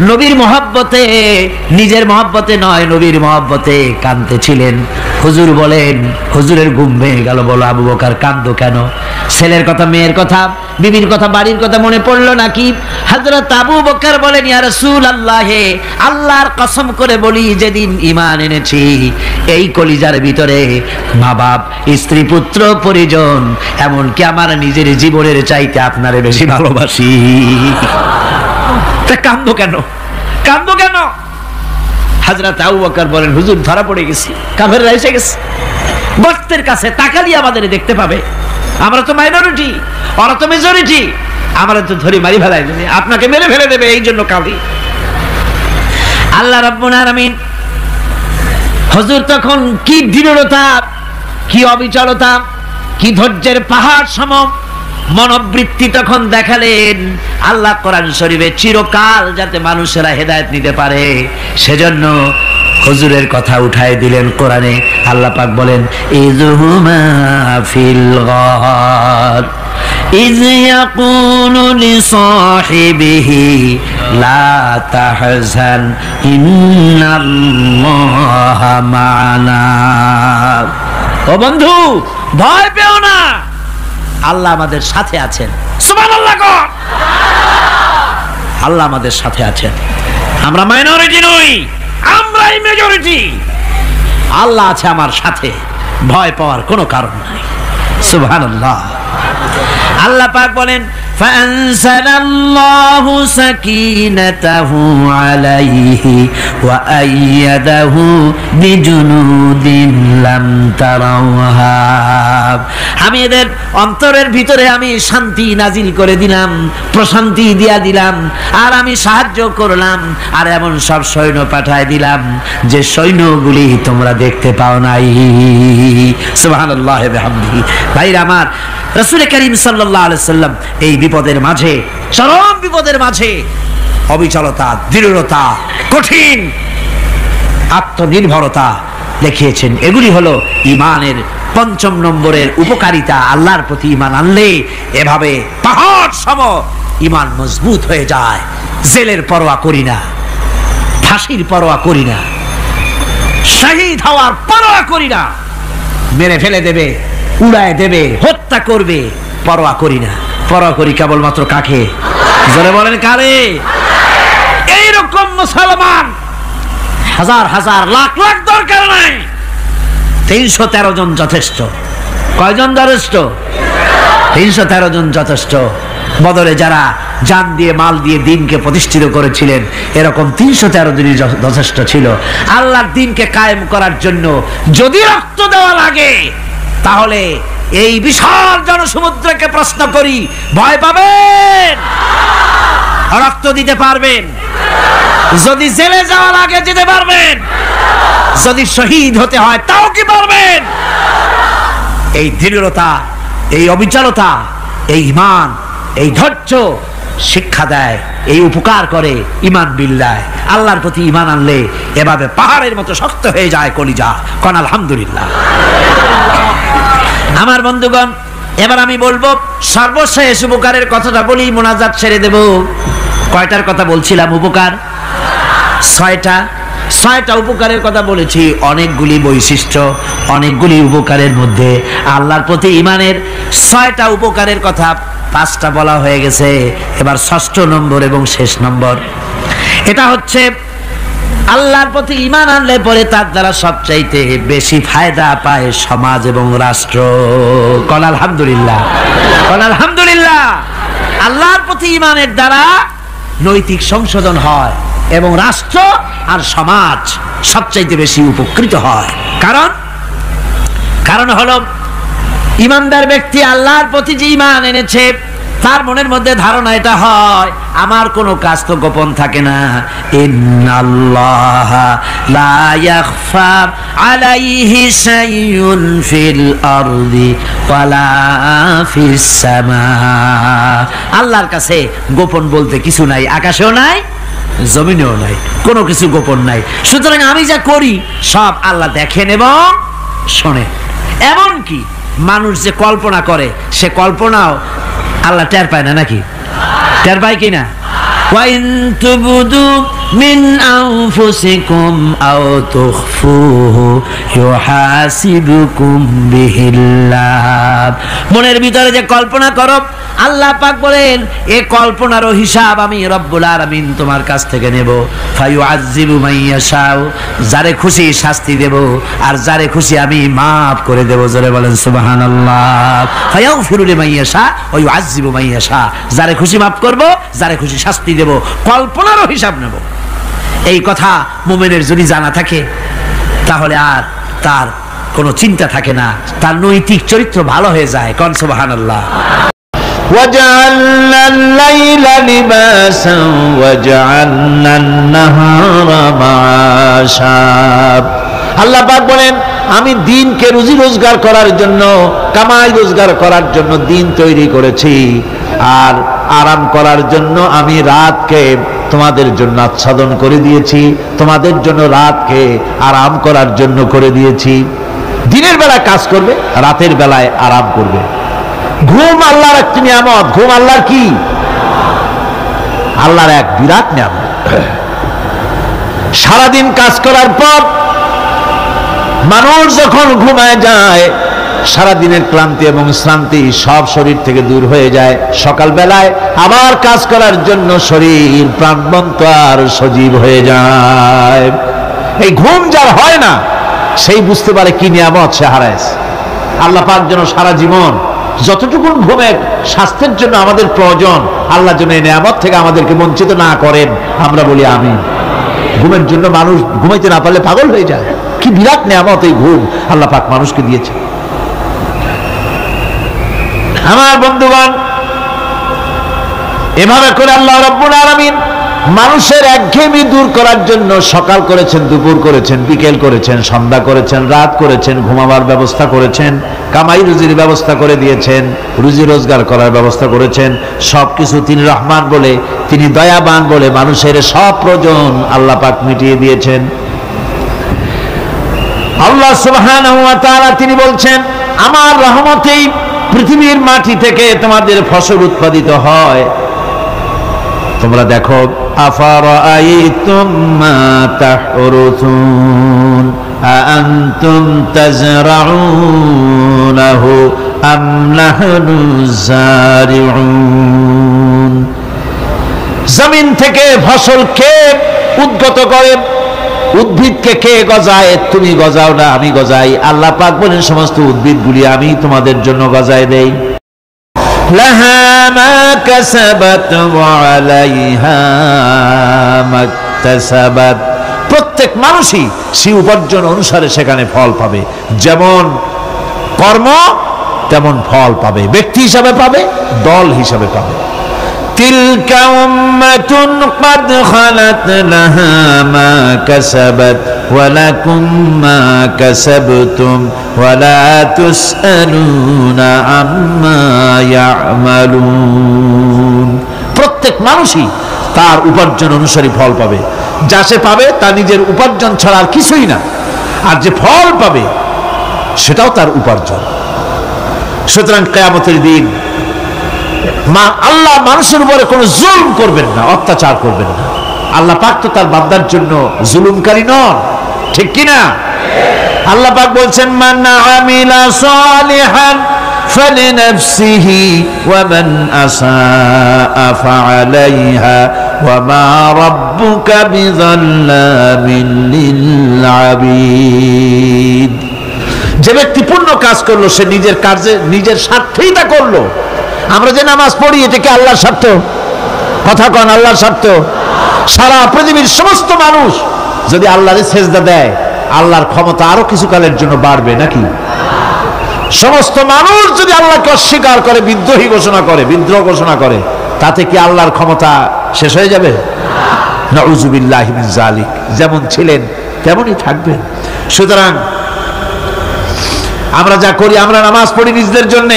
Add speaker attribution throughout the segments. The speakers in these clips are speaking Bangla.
Speaker 1: নবীর মহব্বতে, নিজের মহব্বতে নয়, নবীর মহব্বতে কাঁদতেছিলেন। হুজুর বলেন, হুজুরের ঘুম ভেঙে গেল। বলো আবু বকর কাঁদো কেন? ছেলের কথা, মেয়ের কথা, বিবির কথা, বাড়ির কথা মনে পড়লো নাকি? হযরত আবু বকর বলেন, ইয়া রাসূলুল্লাহ, আল্লাহর কসম করে বলি, যেদিন ঈমান এনেছি এই কলিজার ভিতরে মা বাপ, স্ত্রী, পুত্র, পরিজন, এমনকি আমার নিজের জীবনের চাইতে আপনারে বেশি ভালোবাসি। তা কাঁদো কেন? কাঁদো কেন? হযরত আবু বকর বলেন, হুজুর ধরা পড়ে গেছি, কাফেররা এসে গেছে, বক্তের কাছে তাকালি আমাদের দেখতে পাবে, আমরা তো মাইনরিটি, ওরা তো মেজরিটি, আমরা তো ধরি মারি ফেলাই দেবে, আপনাকে মেরে ফেলে দেবে, এই জন্য কাঁদি। আল্লাহ রাব্বুল আলামিন, হুজুর তখন কি দৃঢ়তা, কি অবিচলতা, কি ধৈর্যের পাহাড় সম মনোবৃত্তি তখন দেখালেন। আল্লাহ কোরআন শরীফে চিরকাল যাতে মানুষেরা হেদায়েত নিতে পারে সেজন্য হুজুরের কথা উঠায় দিলেন কোরআনে। আল্লাহ পাক বলেন, ইযহুমা ফিল গার ইয ইয়াকুলু লিসাহিবিহি লা তাহজান ইন্নাল্লাহা মা'ানা। ও বন্ধু, ভয় পেও না, আল্লাহ আমাদের সাথে আছেন। সুবহানাল্লাহ কর। আল্লাহ আমাদের সাথে আছেন। আমরা মাইনরিটি নই, আমরাই মেজরিটি। আল্লাহ আছে আমার সাথে, ভয় পাওয়ার কোনো কারণ নাই। সুবহানাল্লাহ। আল্লাহ পাক বলেন, ফাআনসালাল্লাহু সাকিনাতাহু আলাইহি ওয়া আইয়াদাহু বিজুনুদিন লাম তারাউহা। আমি এদের অন্তরের ভিতরে আমি শান্তি নাজিল করে দিলাম, প্রশান্তি দিয়া দিলাম, আর আমি সাহায্য করলাম, আর এমন সব সৈন্য পাঠায় দিলাম যে সৈন্যগুলি তোমরা দেখতে পাও নাই। সুবহানাল্লাহ ওয়া বিহামদিহি। ভাইরা আমার, রাসূল করিম সাল্লাল্লাহু আলাইহি সাল্লাম এই বিপদের মাঝে, চরম বিপদের মাঝে অবিচলতা, দৃঢ়তা, কঠিন আত্মনির্ভরতা দেখিয়েছেন। এগুলি হলো ঈমানের পঞ্চম নম্বরের উপকারিতা। আল্লাহর প্রতি ঈমান আনলে এভাবে পাহাড় সম ঈমান মজবুত হয়ে যায়। জেলের পরোয়া করি না, ফাঁসির পরোয়া করি না, শহীদ হওয়ার পরোয়া করি না, মেরে ফেলে দেবে, উড়ায় দেবে, হত্যা করবে, পরোয়া করি না। পরোয়া করি কেবলমাত্র কাকে? জোরে বলেন কারে? এইরকম মুসলমান হাজার হাজার লাখ লাখ দরকার নাই, 313 জন যথেষ্ট। কয়জন যথেষ্ট? 313 জন যথেষ্ট। বদরে যারা জান দিয়ে, মাল দিয়ে দ্বীনকে প্রতিষ্ঠিত করেছিলেন, এরকম 313 জনই যথেষ্ট ছিল। আল্লাহর দ্বীনকে কায়েম করার জন্য যদি রক্ত দেওয়া লাগে, তাহলে এই বিশাল জনসমুদ্রকে প্রশ্ন করি, ভয় পাবেন? রক্ত দিতে পারবেন? যদি জেলে যাওয়া লাগে যেতে পারবেন? যদি শহীদ হতে হয় তাও কি পারবেন? এই দৃঢ়তা, এই অবিচলতা, এই ঈমান, এই ধৈর্য শিক্ষা দেয়, এই উপকার করে ঈমান বিল্লাহ। আল্লাহর প্রতি ঈমান আনলে এভাবে পাহাড়ের মতো শক্ত হয়ে যায় কলিজা। কোন আলহামদুলিল্লাহ। আমার বন্ধুগণ, এবার আমি বলবো সর্বশেষ উপকারের কথাটা বলি, মোনাজাত ছেড়ে দেব। কয়টার কথা বলছিলাম? উপকার 6টা উপকারের কথা বলেছি। অনেকগুলি বৈশিষ্ট্য, অনেকগুলি উপকারের মধ্যে আল্লাহর প্রতি ঈমানের 6টা উপকারের কথা 5টা বলা হয়ে গেছে। এবার 6ষ্ঠ নম্বর এবং শেষ নম্বর, এটা হচ্ছে আল্লাহর প্রতি ঈমান আনলে পরে তার দ্বারা সবচাইতে বেশি ফায়দা পায় সমাজ এবং রাষ্ট্র। কোন আলহামদুলিল্লাহ, কোন আলহামদুলিল্লাহ। আল্লাহর প্রতি ঈমানের দ্বারা নৈতিক সংশোধন হয় এবং রাষ্ট্র আর সমাজ সবচাইতে বেশি উপকৃত হয়। কারণ হলো ঈমানদার ব্যক্তি আল্লাহর প্রতি যে ঈমান এনেছে, তার মনের মধ্যে ধারণা এটা হয়, আমার কোনো কাজ তো গোপন থাকে না। ইন্নাল্লাহা লা ইয়াখফা আলাইহি শাইউন ফিল আরদি ওয়ালা ফিস সামা। আল্লাহর কাছে গোপন বলতে কিছু নাই, আকাশেও নাই, জমিনেও নাই, কোনো কিছু গোপন নাই। সুতরাং আমি যা করি সব আল্লাহ দেখেন এবং শোনেন। এমনকি মানুষ যে কল্পনা করে, সে কল্পনাও আল্লাহ টের পায় না নাকি? টের পায় কিনা? وإن تبدوا من أنفسكم أو تخفوه يحاسبكم به الله। মনের ভিতরে যে কল্পনা করো, আল্লাহ পাক বলেন এই কল্পনারও হিসাব আমি রব্বুল আলামিন তোমার কাছ থেকে নেব। ফায়ুআযযিবু মান ইয়াশাউ, যারে খুশি শাস্তি দেব আর যারে খুশি আমি maaf করে দেব। জোরে বলেন সুবহানাল্লাহ। ফায়াগফিরু লিমান ইয়াশা ওয়া ইউআযযিবু মান ইয়াশা, যারে খুশি maaf করব, যারে খুশি শাস্তি দেব, কল্পনারও হিসাব নেব। এই কথা মুমিনের যদি জানা থাকে তাহলে আর তার কোনো চিন্তা থাকে না, তার নৈতিক চরিত্র ভালো হয়ে যায়। কোন সুবহানাল্লাহ।
Speaker 2: وجعلنا الليل لباسا وجعلنا النهار معاشا। আল্লাহ পাক বলেন আমি দিনকে রুজি রোজগার করার জন্য, কামাই রোজগার করার জন্য দিন তৈরি করেছি, আর আরাম করার জন্য আমি রাতকে তোমাদের জন্য আচ্ছাদন করে দিয়েছি, তোমাদের জন্য রাতকে আরাম করার জন্য করে দিয়েছি। দিনের বেলায় কাজ করবে, রাতের বেলায় আরাম করবে। ঘুম আল্লাহর একটি নিয়ামত। ঘুম আল্লাহর কি? আল্লাহর এক বিরাট নিয়ামত। সারাদিন কাজ করার পর মানুষ যখন ঘুমায় যায়, সারাদিনের ক্লান্তি এবং শ্রান্তি সব শরীর থেকে দূর হয়ে যায়। সকাল বেলায় আবার কাজ করার জন্য শরীর প্রাণবন্ত আর সজীব হয়ে যায়। এই ঘুম যার হয় না সেই বুঝতে পারে কি নিয়ামত সে হারাইছে। আল্লাহ পাক যেন সারা জীবন যতটুকু ঘুমের স্বাস্থ্যের জন্য আমাদের প্রয়োজন, আল্লাহ যেন এই নিয়ামত থেকে আমাদেরকে বঞ্চিত না করেন। আমরা বলি আমিন। ঘুমের জন্য মানুষ ঘুমাইতে না পারলে পাগল হয়ে যায়। কি বিরাট নিয়ামত এই ঘুম আল্লাহ পাক মানুষকে দিয়েছে। আমার বন্ধুগণ, এভাবে করে আল্লাহ রাব্বুল আলামিন মানুষের একঘেয়েমি দূর করার জন্য সকাল করেছেন, দুপুর করেছেন, বিকেল করেছেন, সন্ধ্যা করেছেন, রাত করেছেন, ঘুমাবার ব্যবস্থা করেছেন, কামাই রুজির ব্যবস্থা করে দিয়েছেন, রুজি রোজগার করার ব্যবস্থা করেছেন। সবকিছু তিনি রহমান বলে, তিনি দয়াবান বলে মানুষের সব প্রয়োজন আল্লাহ পাক মিটিয়ে দিয়েছেন। আল্লাহ সুবহানাহু ওয়া তাআলা তিনি বলছেন আমার রহমতেই পৃথিবীর মাটি থেকে তোমাদের ফসল উৎপাদিত হয়। তোমরা দেখো, আফারাআইতুম মা তাহরুসুন আআনতুম তাজরাউনাহু আম নাহনুজ জারিউন। জমিন থেকে ফসল কে উদ্গত করে? উদ্ভিদকে কে গজায়? তুমি গজাও না, আমি গজাই। আল্লাহ পাক বলেন সমস্ত উদ্ভিদগুলি আমি তোমাদের জন্য গজায় দেই। লাহা মা কাসাবাত ওয়া আলাইহা মাকতাসাবাত। প্রত্যেক মানুষই সেই উপার্জন অনুসারে সেখানে ফল পাবে। যেমন কর্ম তেমন ফল পাবে। ব্যক্তি হিসাবে পাবে, দল হিসাবে পাবে। তিলকা উম্মাতুন ক্বাদ খালাত লাহা মা কাসাবাত ওয়া লাকুম মা কাসাবতুম ওয়া লা তুসআলুনা আম্মা ইয়ামালুন। প্রত্যেক মানুষই তার উপার্জন অনুসারী ফল পাবে। যা সে পাবে তা নিজের উপার্জন ছাড়া আর কিছুই না, আর যে ফল পাবে সেটাও তার উপার্জন। সুতরাং কিয়ামতের দিন আল্লাহ মানুষের উপরে কোনো জুলুম করবেন না, অত্যাচার করবেন না। আল্লাহ পাক তো তার বান্দার জন্য জুলুমকারী নন, ঠিক কিনা? আল্লাহ পাক বলছেন মান আমিলা সালিহান ফালিনাফসিহি ওয়া মান আসাআ ফাআলাইহা ওয়া মা রাব্বুকা বিযাল্লামিন লিল আবিদ। যে ব্যক্তি পূর্ণ কাজ করলো সে নিজের কাজে নিজের স্বার্থেই তা করলো। আমরা যে নামাজ পড়ি এটা কি আল্লাহর স্বার্থ? কথা কন, আল্লাহর স্বার্থ? সারা পৃথিবীর সমস্ত মানুষ যদি আল্লাহরে সেজদা দেয়, আল্লাহর ক্ষমতা আরো কিছু কালের জন্য বাড়বে নাকি? সমস্ত মানুষ যদি আল্লাহকে অস্বীকার করে, বিদ্রোহী ঘোষণা করে, বিদ্রোহ ঘোষণা করে, তাতে কি আল্লাহর ক্ষমতা শেষ হয়ে যাবে? নাউযুবিল্লাহি মিন যালিক। যেমন ছিলেন তেমনই থাকবেন। সুতরাং আমরা যা করি, আমরা নামাজ পড়ি নিজেদের জন্য,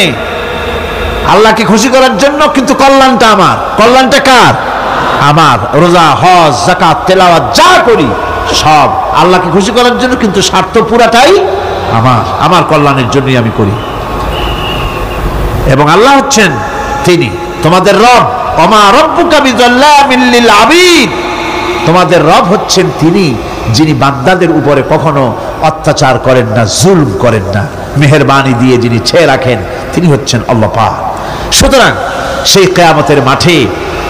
Speaker 2: আল্লাহকে খুশি করার জন্য, কিন্তু কল্যাণটা আমার। কল্যাণটা কার? আমার। রোজা, হজ, যাকাত, তেলাওয়াত যা করি সব আল্লাহকে খুশি করার জন্য, কিন্তু স্বার্থ পুরাটাই আমার। আমার কল্যাণের জন্যই আমি করি। এবং আল্লাহ হচ্ছেন তিনি তোমাদের রব। ওমা রব্বুকা বিযাল্লামিল লিল আবিদ, তোমাদের রব হচ্ছেন তিনি যিনি বান্দাদের উপরে কখনো অত্যাচার করেন না, জুলম করেন না, মেহেরবানি দিয়ে যিনি ছেয়ে রাখেন তিনি হচ্ছেন আল্লাহ পাক। সুতরাং সেই কিয়ামতের মাঠে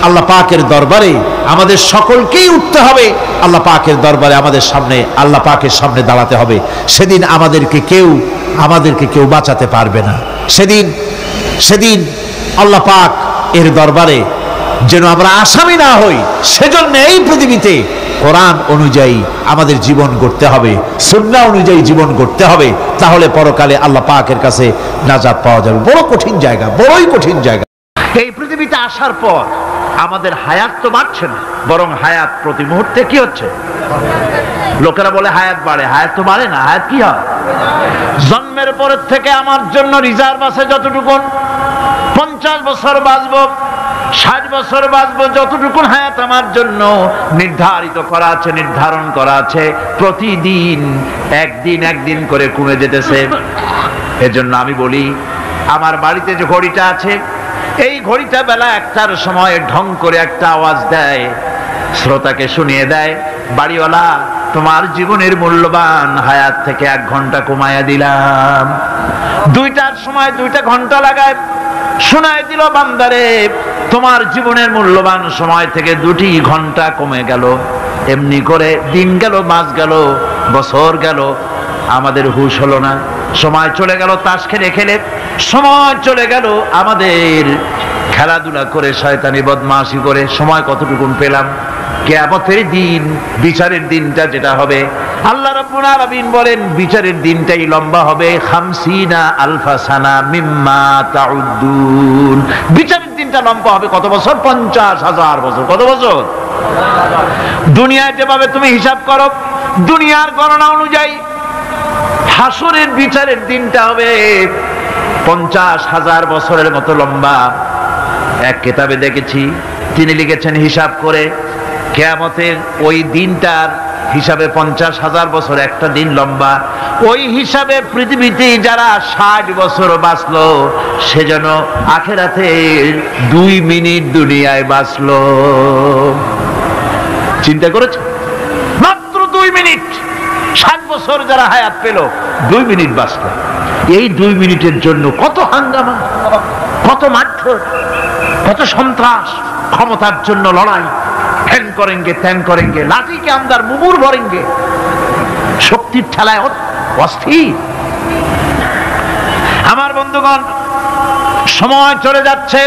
Speaker 2: আল্লাহ পাকের দরবারে আমাদের সকলকেই উঠতে হবে, আল্লাহ পাকের দরবারে আমাদের সামনে আল্লাহ পাকের সামনে দাঁড়াতে হবে। সেদিন আমাদেরকে কেউ বাঁচাতে পারবে না। সেদিন আল্লাহ পাক এর দরবারে যেন আমরা আসামি না হই, সেজন্য এই পৃথিবীতে কোরআন অনুযায়ী আমাদের জীবন গড়তে হবে, সুন্নাহ অনুযায়ী জীবন গড়তে হবে, তাহলে পরকালে আল্লাহ পাকের কাছে নাজাত পাওয়া যাবে। বড়ই কঠিন জায়গা। এই পৃথিবীতে আসার পর আমাদের হায়াত তো বাড়ছে না, বরং হায়াত প্রতি মুহূর্তে কি হচ্ছে? লোকেরা বলে হায়াত বাড়ে, হায়াত তো বাড়ে না। হায়াত কি হয়? জন্মের পরের থেকে আমার জন্য রিজার্ভ আছে যতটুকুন, 50 বছর বাঁচবো, 60 বছর বাঁচবো, যতটুকু হায়াত আমার জন্য নির্ধারণ করা আছে, প্রতিদিন একদিন করে কমে যেতেছে। এজন্য আমি বলি, আমার বাড়িতে যে ঘড়িটা আছে, এই ঘড়িটা বেলা 1টার সময় ঢং করে একটা আওয়াজ দেয়, শ্রোতাকে শুনিয়ে দেয়, বাড়িওয়ালা তোমার জীবনের মূল্যবান হায়াত থেকে 1 ঘন্টা কমায়া দিলাম। 2টার সময় 2টা ঘন্টা লাগায় শোনায় দিল, বান্দারে তোমার জীবনের মূল্যবান সময় থেকে 2টি ঘন্টা কমে গেল। এমনি করে দিন গেল, মাস গেল, বছর গেল, আমাদের হুঁশ হলো না। সময় চলে গেল তাস খেলে, সময় চলে গেল আমাদের খেলাধুলা করে, শয়তানি বদমাশি করে। সময় কতটুকু পেলাম? কিয়ামতের দিন, বিচারের দিনটা যেটা হবে, আল্লাহ রাব্বুল আলামিন বলেন বিচারের দিনটাই লম্বা হবে 50 আলফা সানা মিম্মা তাউদ্দুন। বিচারের দিনটা লম্বা হবে কত বছর? 50,000 বছর। কত বছর? দুনিয়ায় যেভাবে তুমি হিসাব করো, দুনিয়ার গণনা অনুযায়ী হাসরের বিচারের দিনটা হবে 50,000 বছরের মতো লম্বা। এক কিতাবে দেখেছি, তিনি লিখেছেন হিসাব করে, কিয়ামতের ওই দিনটার হিসাবে 50,000 বছর একটা দিন লম্বা। ওই হিসাবে পৃথিবীতে যারা 60 বছর বাঁচলো, সেজন্য আখেরাতে 2 মিনিট দুনিয়ায় বাঁচলো। চিন্তা করেছ? মাত্র 2 মিনিট। 60 বছর যারা হায়াত পেল, 2 মিনিট বাঁচলো। এই 2 মিনিটের জন্য কত হাঙ্গামা, কত মারধর, কত সন্ত্রাস, ক্ষমতার জন্য লড়াই, ফ্যান করেঙ্গে ত্যান করেঙ্গে, লাঠিকে আমদার মুগুর ভরেঙ্গে, শক্তির ঠেলায় অস্থির। আমার বন্ধুগণ, সময় চলে যাচ্ছে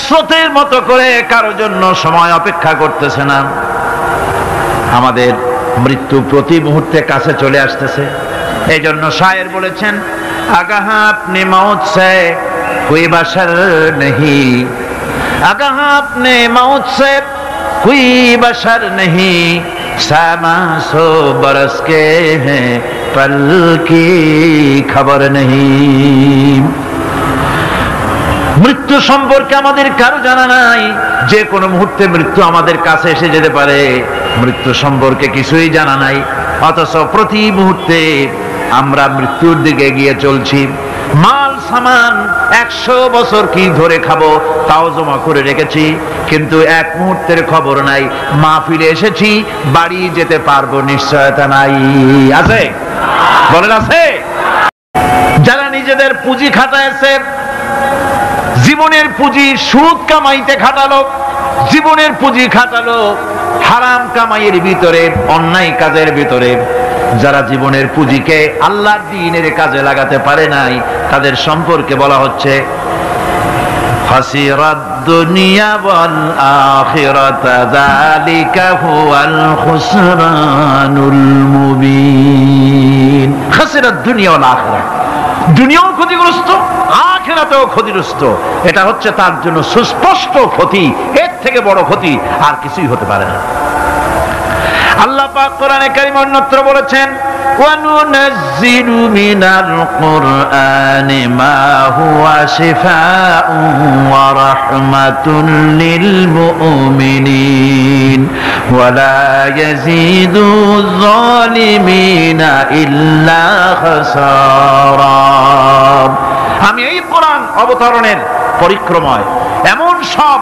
Speaker 2: স্রোতের মতো করে, কারো জন্য সময় অপেক্ষা করতেছে না। আমাদের মৃত্যু প্রতি মুহূর্তে কাছে চলে আসতেছে। এই জন্য শায়ের বলেছেন, আগাহা আপনি মৌত সে কোই বাশার নেহি, আগাহা আপনি মৌত সে कोई बशर नहीं, सामा सो बरस के हैं पल की खबर नहीं। মৃত্যু সম্পর্কে আমাদের কারো জানা নাই, যে কোনো মুহূর্তে মৃত্যু আমাদের কাছে এসে যেতে পারে। মৃত্যু সম্পর্কে কিছুই জানা নাই, অথচ প্রতি মুহূর্তে আমরা মৃত্যুর দিকে এগিয়ে চলছি। মাল সামান 100 বছর কি ধরে খাবো তাও জমা করে রেখেছি, কিন্তু এক মুহূর্তের খবর নাই। মাহফিলে এসেছি, বাড়ি যেতে পারবো নিশ্চয়তা নাই। আছে? বলেন আছে? যারা নিজেদের পুঁজি খাটাইছে, জীবনের পুঁজি সুদ কামাইতে খাটালো, জীবনের পুঁজি খাটালো হারাম কামাইয়ের ভিতরে, অন্যায় কাজের ভিতরে, যারা জীবনের পুঁজিকে আল্লাহর দ্বীনের কাজে লাগাতে পারে নাই, তাদের সম্পর্কে বলা হচ্ছে খাসিরাদ দুনিয়া ওয়াল আখিরাত যালিকা হুয়াল খুসরানুল মুবিন। খাসিরাদ দুনিয়া ওয়াল আখিরাত, দুনিয়াও ক্ষতিগ্রস্ত, আখিরাতেও ক্ষতিগ্রস্ত। এটা হচ্ছে তার জন্য সুস্পষ্ট ক্ষতি, এর থেকে বড় ক্ষতি আর কিছুই হতে পারে না। আল্লাহ পাক কোরআনে কারীমে অন্যত্র বলেছেন, ওয়া নুনাজ্জিলু মিনাল কুরআনি মা হুয়া শিফাউন ওয়া রাহমাতুন লিল মুমিনিন ওয়া লা ইয়াজিদু যালিমিনা ইল্লা খাসারা। আমি এই কোরআন অবতরণের পরিক্রমায় এমন সব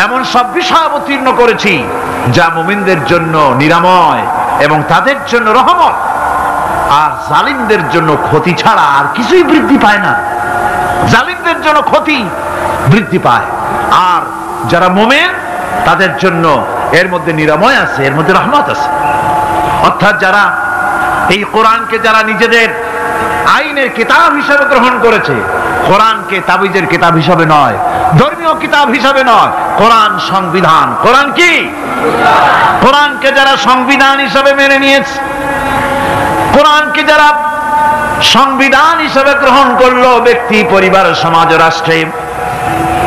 Speaker 2: এমন সব বিষয় অবতীর্ণ করেছি যা মুমিনদের জন্য নিরাময় এবং তাদের জন্য রহমত, আর জালিমদের জন্য ক্ষতি ছাড়া আর কিছুই বৃদ্ধি পায় না। জালিমদের জন্য ক্ষতি বৃদ্ধি পায়, আর যারা মুমিন তাদের জন্য এর মধ্যে নিরাময় আছে, এর মধ্যে রহমত আছে। অর্থাৎ যারা এই কোরআনকে যারা নিজেদের আইনের কিতাব হিসেবে গ্রহণ করেছে, কোরআনকে তাবিজের কিতাব হিসাবে নয়, ধর্মীয় কিতাব হিসাবে নয়, কোরআন সংবিধান। কোরআন কি? কোরআনকে যারা সংবিধান হিসাবে মেনে নিয়েছে, কোরআনকে যারা সংবিধান হিসাবে গ্রহণ করলো ব্যক্তি, পরিবার, সমাজ, রাষ্ট্রে,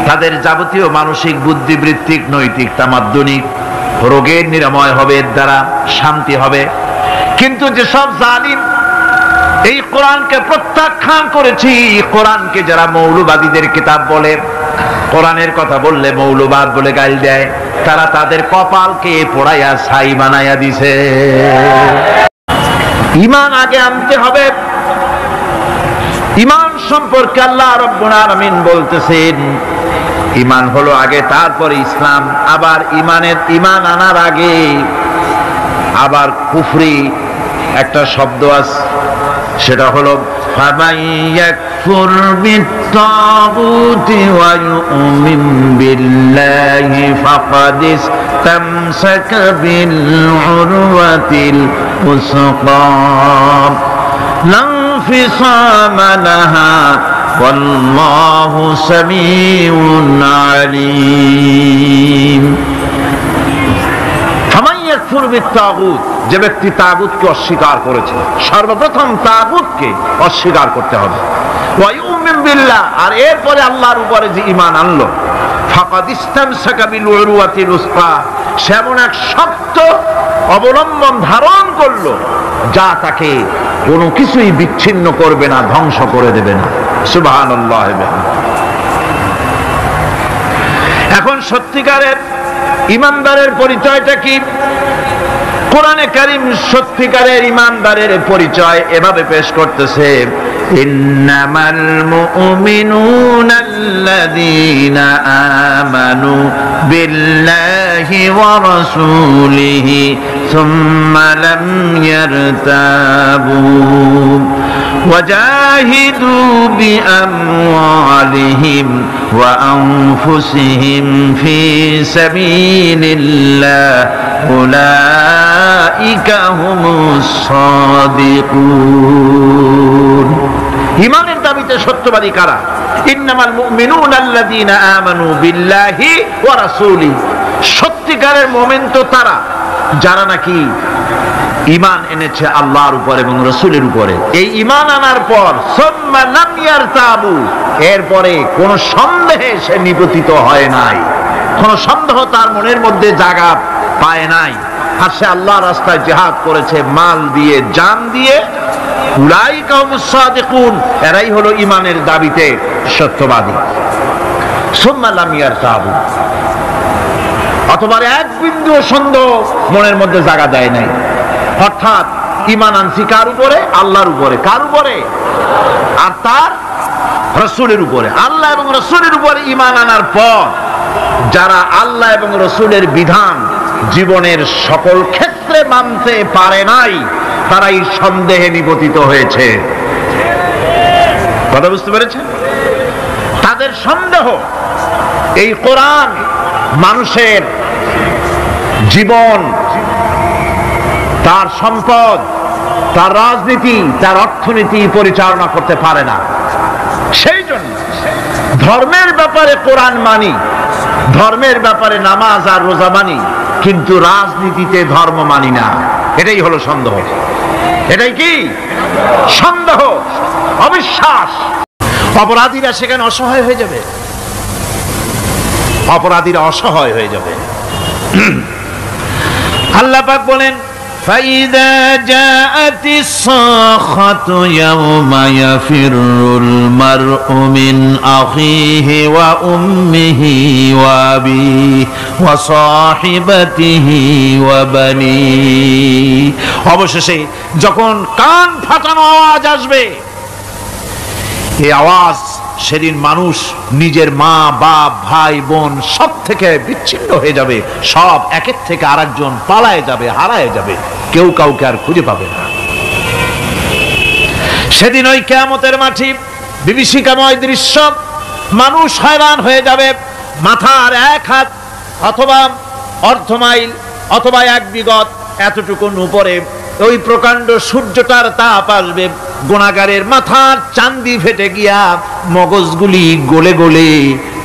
Speaker 2: তাদের যাবতীয় মানসিক, বুদ্ধিবৃত্তিক, নৈতিক, তামাদ্দুনিক রোগের নিরাময় হবে, এর দ্বারা শান্তি হবে। কিন্তু যেসব জালিম এই কোরআনকে প্রত্যাখ্যান করেছি, কোরআনকে যারা মৌলবাদীদের কিতাব বলে, কোরআনের কথা বললে মৌলবাদ বলে গাল দেয়, তারা তাদের কপালকে পোড়াইয়া ছাই বানাইয়া দিছে। ঈমান আগে আনতে হবে। ঈমান সম্পর্কে আল্লাহ রাব্বুল আলামিন বলতেছেন ঈমান হলো আগে, তারপরে ইসলাম। আবার ঈমান আনার আগে আবার কুফরি একটা শব্দ আছে, সেটা হলো ফামান ইয়াকফুর বিত্তাগুতি ওয়া ইউমিন বিল্লাহি ফাকাদ ইসতামসাকা বিল উরওয়াতিল উসকা লা ইনফিসামা লাহা ওয়াল্লাহু সামিউন আলীম। ফামান ইয়াকফুর বিত্তাগুত, যে ব্যক্তি তাগুতকে অস্বীকার করেছে, সর্বপ্রথম তাগুতকে অস্বীকার করতে হবে। ওয়া ইউমিন বিল্লাহ, আর এরপরে আল্লাহর উপরে যে ঈমান আনলো, ফাকাদ ইসতামসাকা বিল উরওয়াতিল উসকা, সে এমন এক শক্ত অবলম্বন ধারণ করলো যা তাকে কোনো কিছুই বিচ্ছিন্ন করবে না, ধ্বংস করে দেবে না। সুবহানাল্লাহ। এখন সত্যিকারের ঈমানদারের পরিচয়টা কি? কোরআনে কারীম সত্যিকারের ঈমানদারের পরিচয় এভাবে পেশ করতেছে, ইন্নামাল মুমিনুনা আল্লাযীনা আমানু বিল্লাহি ওয়া রাসূলিহি সুম্মা লাম ইয়ারতাবু ওয়াজাহিদু বিআমওয়ালিহিম ওয়া আনফুসিহিম ফি সাবিলিল্লাহ উলাইকা হুমুস সাদিকুন। ঈমানের দাবিতে সত্যবাদী কারা? ইন্নামাল মুমিনুনা আল্লাযীনা আমানু বিল্লাহি ওয়া রাসূলিহি, সত্যিকারের মুমিন তো তারা যারা নাকি ঈমান এনেছে আল্লাহর উপর এবং রাসূলের উপরে। এই ঈমান আনার পর সুম্মা লাম ইয়ারতাবু, এরপরে কোন সন্দেহে সে নিপতিত হয় নাই, কোন সন্দেহ তার মনের মধ্যে জায়গা পায় নাই, আর সে আল্লাহর রাস্তায় জিহাদ করেছে মাল দিয়ে, জান দিয়ে। উলাইকা হুমুস সাদিকুন, এরাই হলো ঈমানের দাবিতে সত্যবাদী। সুম্মা লাম ইয়ারতাবু, অথবা এক বিন্দু সন্দেহ মনের মধ্যে জায়গা দেয় নাই। অর্থাৎ ঈমান আনছি কার উপরে? আল্লাহর উপরে। কার উপরে? আর তার রাসূলের উপরে। আল্লাহ এবং রাসূলের উপরে ঈমান আনার পর যারা আল্লাহ এবং রাসূলের বিধান জীবনের সকল ক্ষেত্রে মানতে পারে নাই, তারাই সন্দেহে নিপতিত হয়েছে। কথা বুঝতে পেরেছেন? তাদের সন্দেহ এই কোরআন মানুষের জীবন, তার সম্পদ, তার রাজনীতি, তার অর্থনীতি পরিচালনা করতে পারে না। সেই জন্য ধর্মের ব্যাপারে কোরআন মানি, ধর্মের ব্যাপারে নামাজ আর রোজা মানি, কিন্তু রাজনীতিতে ধর্ম মানি না। এটাই হলো সন্দেহ। এটাই কি? সন্দেহ, অবিশ্বাস। অপরাধীরা সেখানে অসহায় হয়ে যাবে, অপরাধীরা অসহায় হয়ে যাবে। আল্লাহ পাক বলেন, فَإِذَا جَاءَتِ الصَّاخَّةُ يَوْمَ يَفِرُّ الْمَرْءُ مِنْ أَخِيهِ وَأُمِّهِ وَأَبِيهِ وَصَاحِبَتِهِ وَبَنِيهِ। অবশেষে যখন কান ফাটানো আওয়াজ আসবে, এই আওয়াজ সেদিন মানুষ নিজের মা বাপ ভাই বোন সব থেকে বিচ্ছিন্ন হয়ে যাবে, সব একের থেকে আরেকজন পালায় যাবে, হারায় যাবে, কেউ কাউকে আর খুঁজে পাবে না। সেদিন ওই কিয়ামতের মাঠে বিভীষিকাময় দৃশ্য, মানুষ হয়রান হয়ে যাবে। মাথার এক হাত অথবা অর্ধ মাইল অথবা এক বিগত এতটুকুন উপরে ওই প্রকাণ্ড সূর্যটার তাপ আসবে, গুনাহগারের মাথার চান্দি ফেটে গিয়া মগজগুলি গলে গলে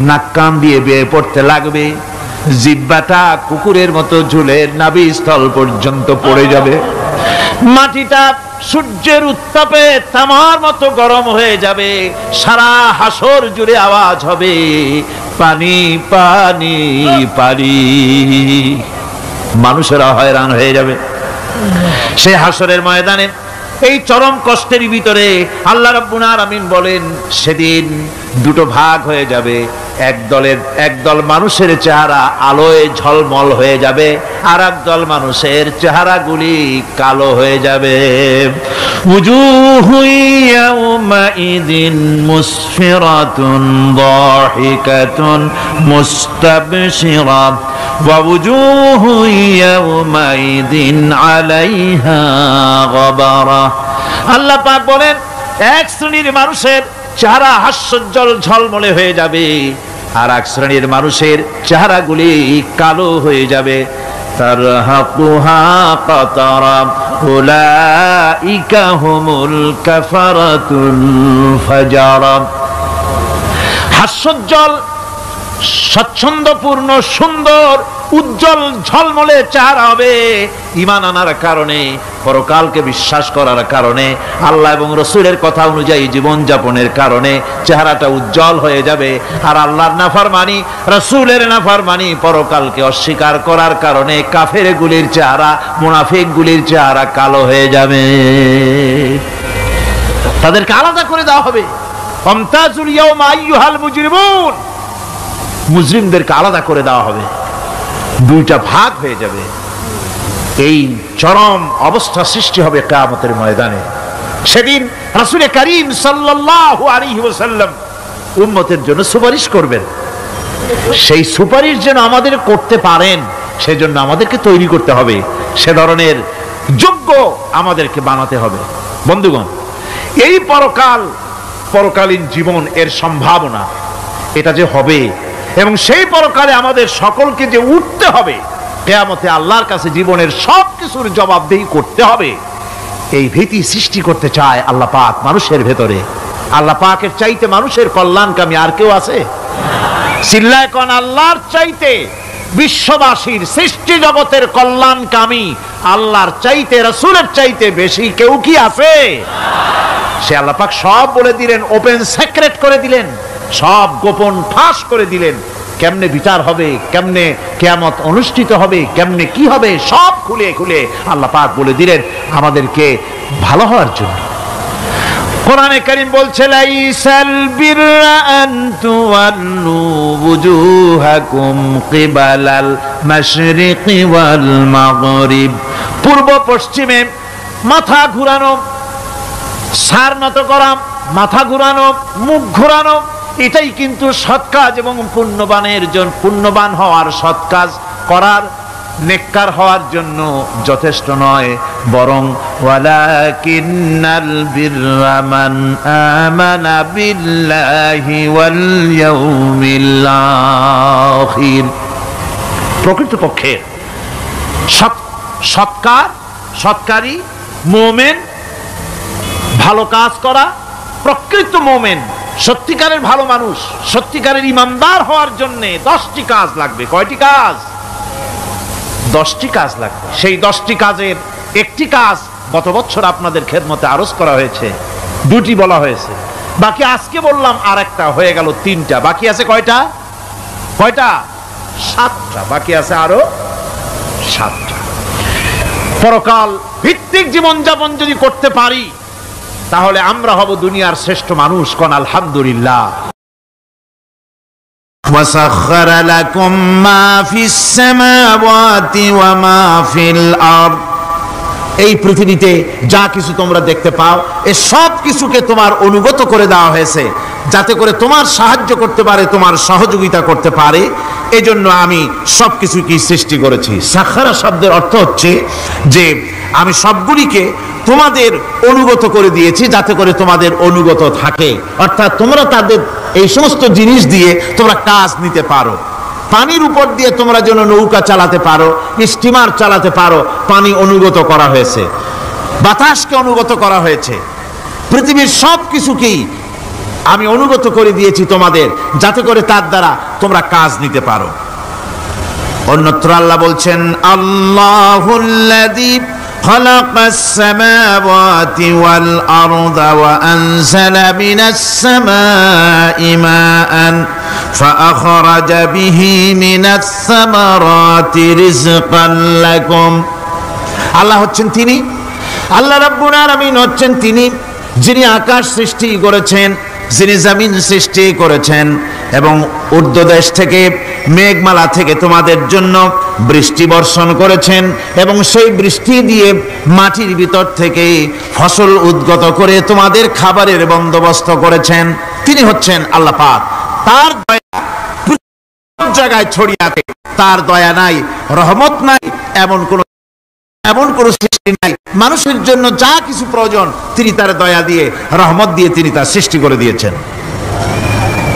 Speaker 2: নাক কান দিয়ে বেয়ে পড়তে লাগবে, জিহ্বাটা কুকুরের মতো ঝুলে নাভিস্থল পর্যন্ত পড়ে যাবে, মাটিটা সূর্যের উত্তাপে তামার মতো গরম হয়ে যাবে, সারা হাসর জুড়ে আওয়াজ হবে পানি পানি পানি। মানুষেরা হয়রান হয়ে যাবে। সেই হাসরের ময়দানে এই চরম কষ্টের ভিতরে আল্লাহ রাব্বুল আলামিন বলেন সেদিন দুটো ভাগ হয়ে যাবে, একদল মানুষের চেহারা আলোয় ঝলমল হয়ে যাবে, আর একদল মানুষের চেহারাগুলি কালো হয়ে যাবে। উজুহু ইয়াউমাইযিন মুসফিরাতুন দাহিকাতুন মুস্তাবশিরা ওয়া উজুহু ইয়াউমাইযিন আলাইহা গাবারা। আল্লাহ পাক বলেন এক শ্রেণীর মানুষের চেহারা হাস্যোজ্জ্বল ঝলমলে হয়ে যাবে, আর এক শ্রেণীর মানুষের চেহারাগুলি কালো হয়ে যাবে। তারহাকুহা কাতারা উলাইকা হুমুল কাফারাতুল ফাজারা। হাস্যোজ্জ্বল, স্বচ্ছন্দপূর্ণ, সুন্দর, উজ্জ্বল ঝলমলে চেহারা হবে ঈমান আনার কারণে, পরকালকে বিশ্বাস করার কারণে, আল্লাহ এবং রাসূলের কথা অনুযায়ী জীবন যাপনের কারণে চেহারাটা উজ্জ্বল হয়ে যাবে। আর আল্লাহর নাফরমানি, রাসূলের নাফরমানি, পরকালকে অস্বীকার করার কারণে কাফেরগুলির চেহারা, মুনাফিকগুলির চেহারা কালো হয়ে যাবে। তাদেরকে আলাদা করে দেওয়া হবে। ফামতাজুল ইয়াওমা আইয়ুহাল মুজরিমুন, মুজরিমদেরকে আলাদা করে দেওয়া হবে, দুইটা ভাগ হয়ে যাবে। এই চরম অবস্থা সৃষ্টি হবে কিয়ামতের ময়দানে। সেদিন রাসূল করিম সাল্লাল্লাহু আলাইহি ওয়াসাল্লাম উম্মতের জন্য সুপারিশ করবেন। সেই সুপারিশ যেন আমাদের করতে পারেন সেজন্য আমাদেরকে তৈরি করতে হবে, সে ধরনের যোগ্য আমাদেরকে বানাতে হবে। বন্ধুগণ, এই পরকালীন জীবন, এর সম্ভাবনা, এটা যে হবে এবং সেই পরকালে আমাদের সকলকে যে উঠতে হবে, কিয়ামতে আল্লাহর কাছে জীবনের সব কিছুর জবাবদিহি করতে হবে, এই ভীতি সৃষ্টি করতে চায় আল্লাহ পাক মানুষের ভেতরে। আল্লাহ পাকের চাইতে মানুষের কল্যাণকামী আর কেউ আছে? চিল্লায় কোন আল্লাহর চাইতে, বিশ্ববাসীর সৃষ্টি জগতের কল্যাণকামী আল্লাহর চাইতে, রাসূলের চাইতে বেশি কেউ কি আছে? সে আল্লাহ পাক সব বলে দিলেন, ওপেন সিক্রেট করে দিলেন, সব গোপন ফাঁস করে দিলেন। কেমনে বিচার হবে, কেমনে কিয়ামত অনুষ্ঠিত হবে, কেমনে কি হবে, সব খুলে খুলে আল্লাহ পাক বলে দিলেন আমাদেরকে ভালো হওয়ার জন্য। কোরআনে কারীম বলছে লাইসাল বিররা আন তুওয়াল্লু ওয়ুজুহাকুম কিবালাল মাশরিকি ওয়াল মাগরিব। পূর্ব পশ্চিমে মাথা ঘুরানো, সার নত করা, মাথা ঘুরানো, মুখ ঘুরানো, এটাই কিন্তু সৎ কাজ এবং পুণ্যবান হওয়ার, সৎ কাজ করার, নেককার হওয়ার জন্য যথেষ্ট নয়, বরং ওয়ালাকিন্নাল বিররা মান আমানা বিল্লাহি ওয়াল ইয়াউমিল আখির। প্রকৃতপক্ষে সৎকারী মুমিন, ভালো কাজ করা, প্রকৃত মুমিন, সত্যিকারের ভালো মানুষ, সত্যিকারের ইমানদার হওয়ার জন্য 10টি কাজ লাগবে। কয়টি কাজ? 10টি কাজ লাগবে। সেই 10টি কাজের একটি কাজ গত বছর আপনাদের খেদমতে আরজ করা হয়েছে, 2টি বলা হয়েছে, বাকি আজকে বললাম আর একটা, হয়ে গেল 3টা। বাকি আছে কয়টা? 7টা। বাকি আছে আরো 7টা। পরকাল ভিত্তিক জীবনযাপন যদি করতে পারি তাহলে আমরা হব দুনিয়ার শ্রেষ্ঠ মানুষ। কোন আলহামদুলিল্লাহ।
Speaker 3: وسخر لكم ما في السماوات وما في الأرض।
Speaker 2: এই পৃথিবীতে যা কিছু তোমরা দেখতে পাও, এ সব কিছুকে তোমার অনুগত করে দেওয়া হয়েছে।
Speaker 3: যাতে করে তোমার সাহায্য করতে পারে, তোমার সহযোগিতা করতে পারে। এজন্য আমি সবকিছুকে সৃষ্টি করেছি। সাখারা শব্দের অর্থ হচ্ছে যে আমি সবগুলিকে তোমাদের অনুগত করে দিয়েছি যাতে করে তোমাদের অনুগত থাকে, অর্থাৎ তোমরা তাদের এই সমস্ত জিনিস দিয়ে তোমরা কাজ নিতে পারো। পানির উপর দিয়ে তোমরা যেন নৌকা চালাতে পারো, স্টিমার চালাতে পারো, পানি অনুগত করা হয়েছে, বাতাসকে অনুগত করা হয়েছে, পৃথিবীর সব কিছুকেই আমি অনুগত করে দিয়েছি তোমাদের, যাতে করে তার দ্বারা তোমরা কাজ নিতে পারো। অন্যত্র আল্লাহ বলছেন, আল্লাহুল্লাযী খালাকাস সামাওয়াতি ওয়াল আরদা ওয়া আনজালা মিনাস সামাই মাআন ফাআখরাজা বিহি মিনাস সামারাতি রিজকান লাকুম। আল্লাহ হচ্ছেন তিনি, আল্লাহ রাব্বুল আলামিন হচ্ছেন তিনি যিনি আকাশ সৃষ্টি করেছেন, যিনি জমিন সৃষ্টি করেছেন এবং ঊর্ধ্বদেশ থেকে মেঘমালা থেকে তোমাদের জন্য বৃষ্টি বর্ষণ করেছেন এবং সেই বৃষ্টি দিয়ে মাটির ভিতর থেকে ফসল উদ্গত করে তোমাদের খাবারের বন্দোবস্ত করেছেন। তিনি হচ্ছেন আল্লাহ পাক। তার দয়া সব জায়গায় ছড়িয়ে আছে, তার দয়া নাই, রহমত নাই, এমন কোন সৃষ্টি নাই। মানুষের জন্য যা কিছু প্রয়োজন তিনি তার দয়া দিয়ে, রহমত দিয়ে তিনি তার সৃষ্টি করে দিয়েছেন।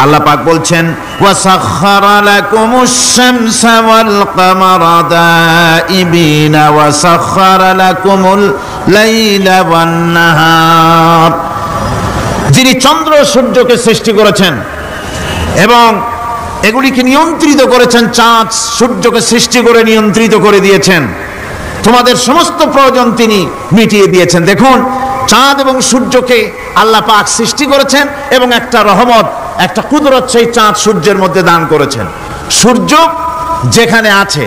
Speaker 3: আল্লাহ পাক বলছেন, ওয়াসাখখারা লাকুমুশ শামসা ওয়াল কামারা দাইবিনা ওয়াসাখখারা লাকুমুল লাইলা ওয়ান নাহার। যিনি চন্দ্র সূর্যকে সৃষ্টি করেছেন এবং এগুলিকে নিয়ন্ত্রিত করেছেন, চাঁদ সূর্যকে সৃষ্টি করে নিয়ন্ত্রিত করে দিয়েছেন, তোমাদের সমস্ত প্রয়োজন তিনি মিটিয়ে দিয়েছেন। দেখুন, চাঁদ এবং সূর্যকে আল্লাহ পাক সৃষ্টি করেছেন এবং একটা রহমত, একটা কুদরত সেই চাঁদ সূর্যের মধ্যে দান করেছেন। সূর্য যেখানে আছে,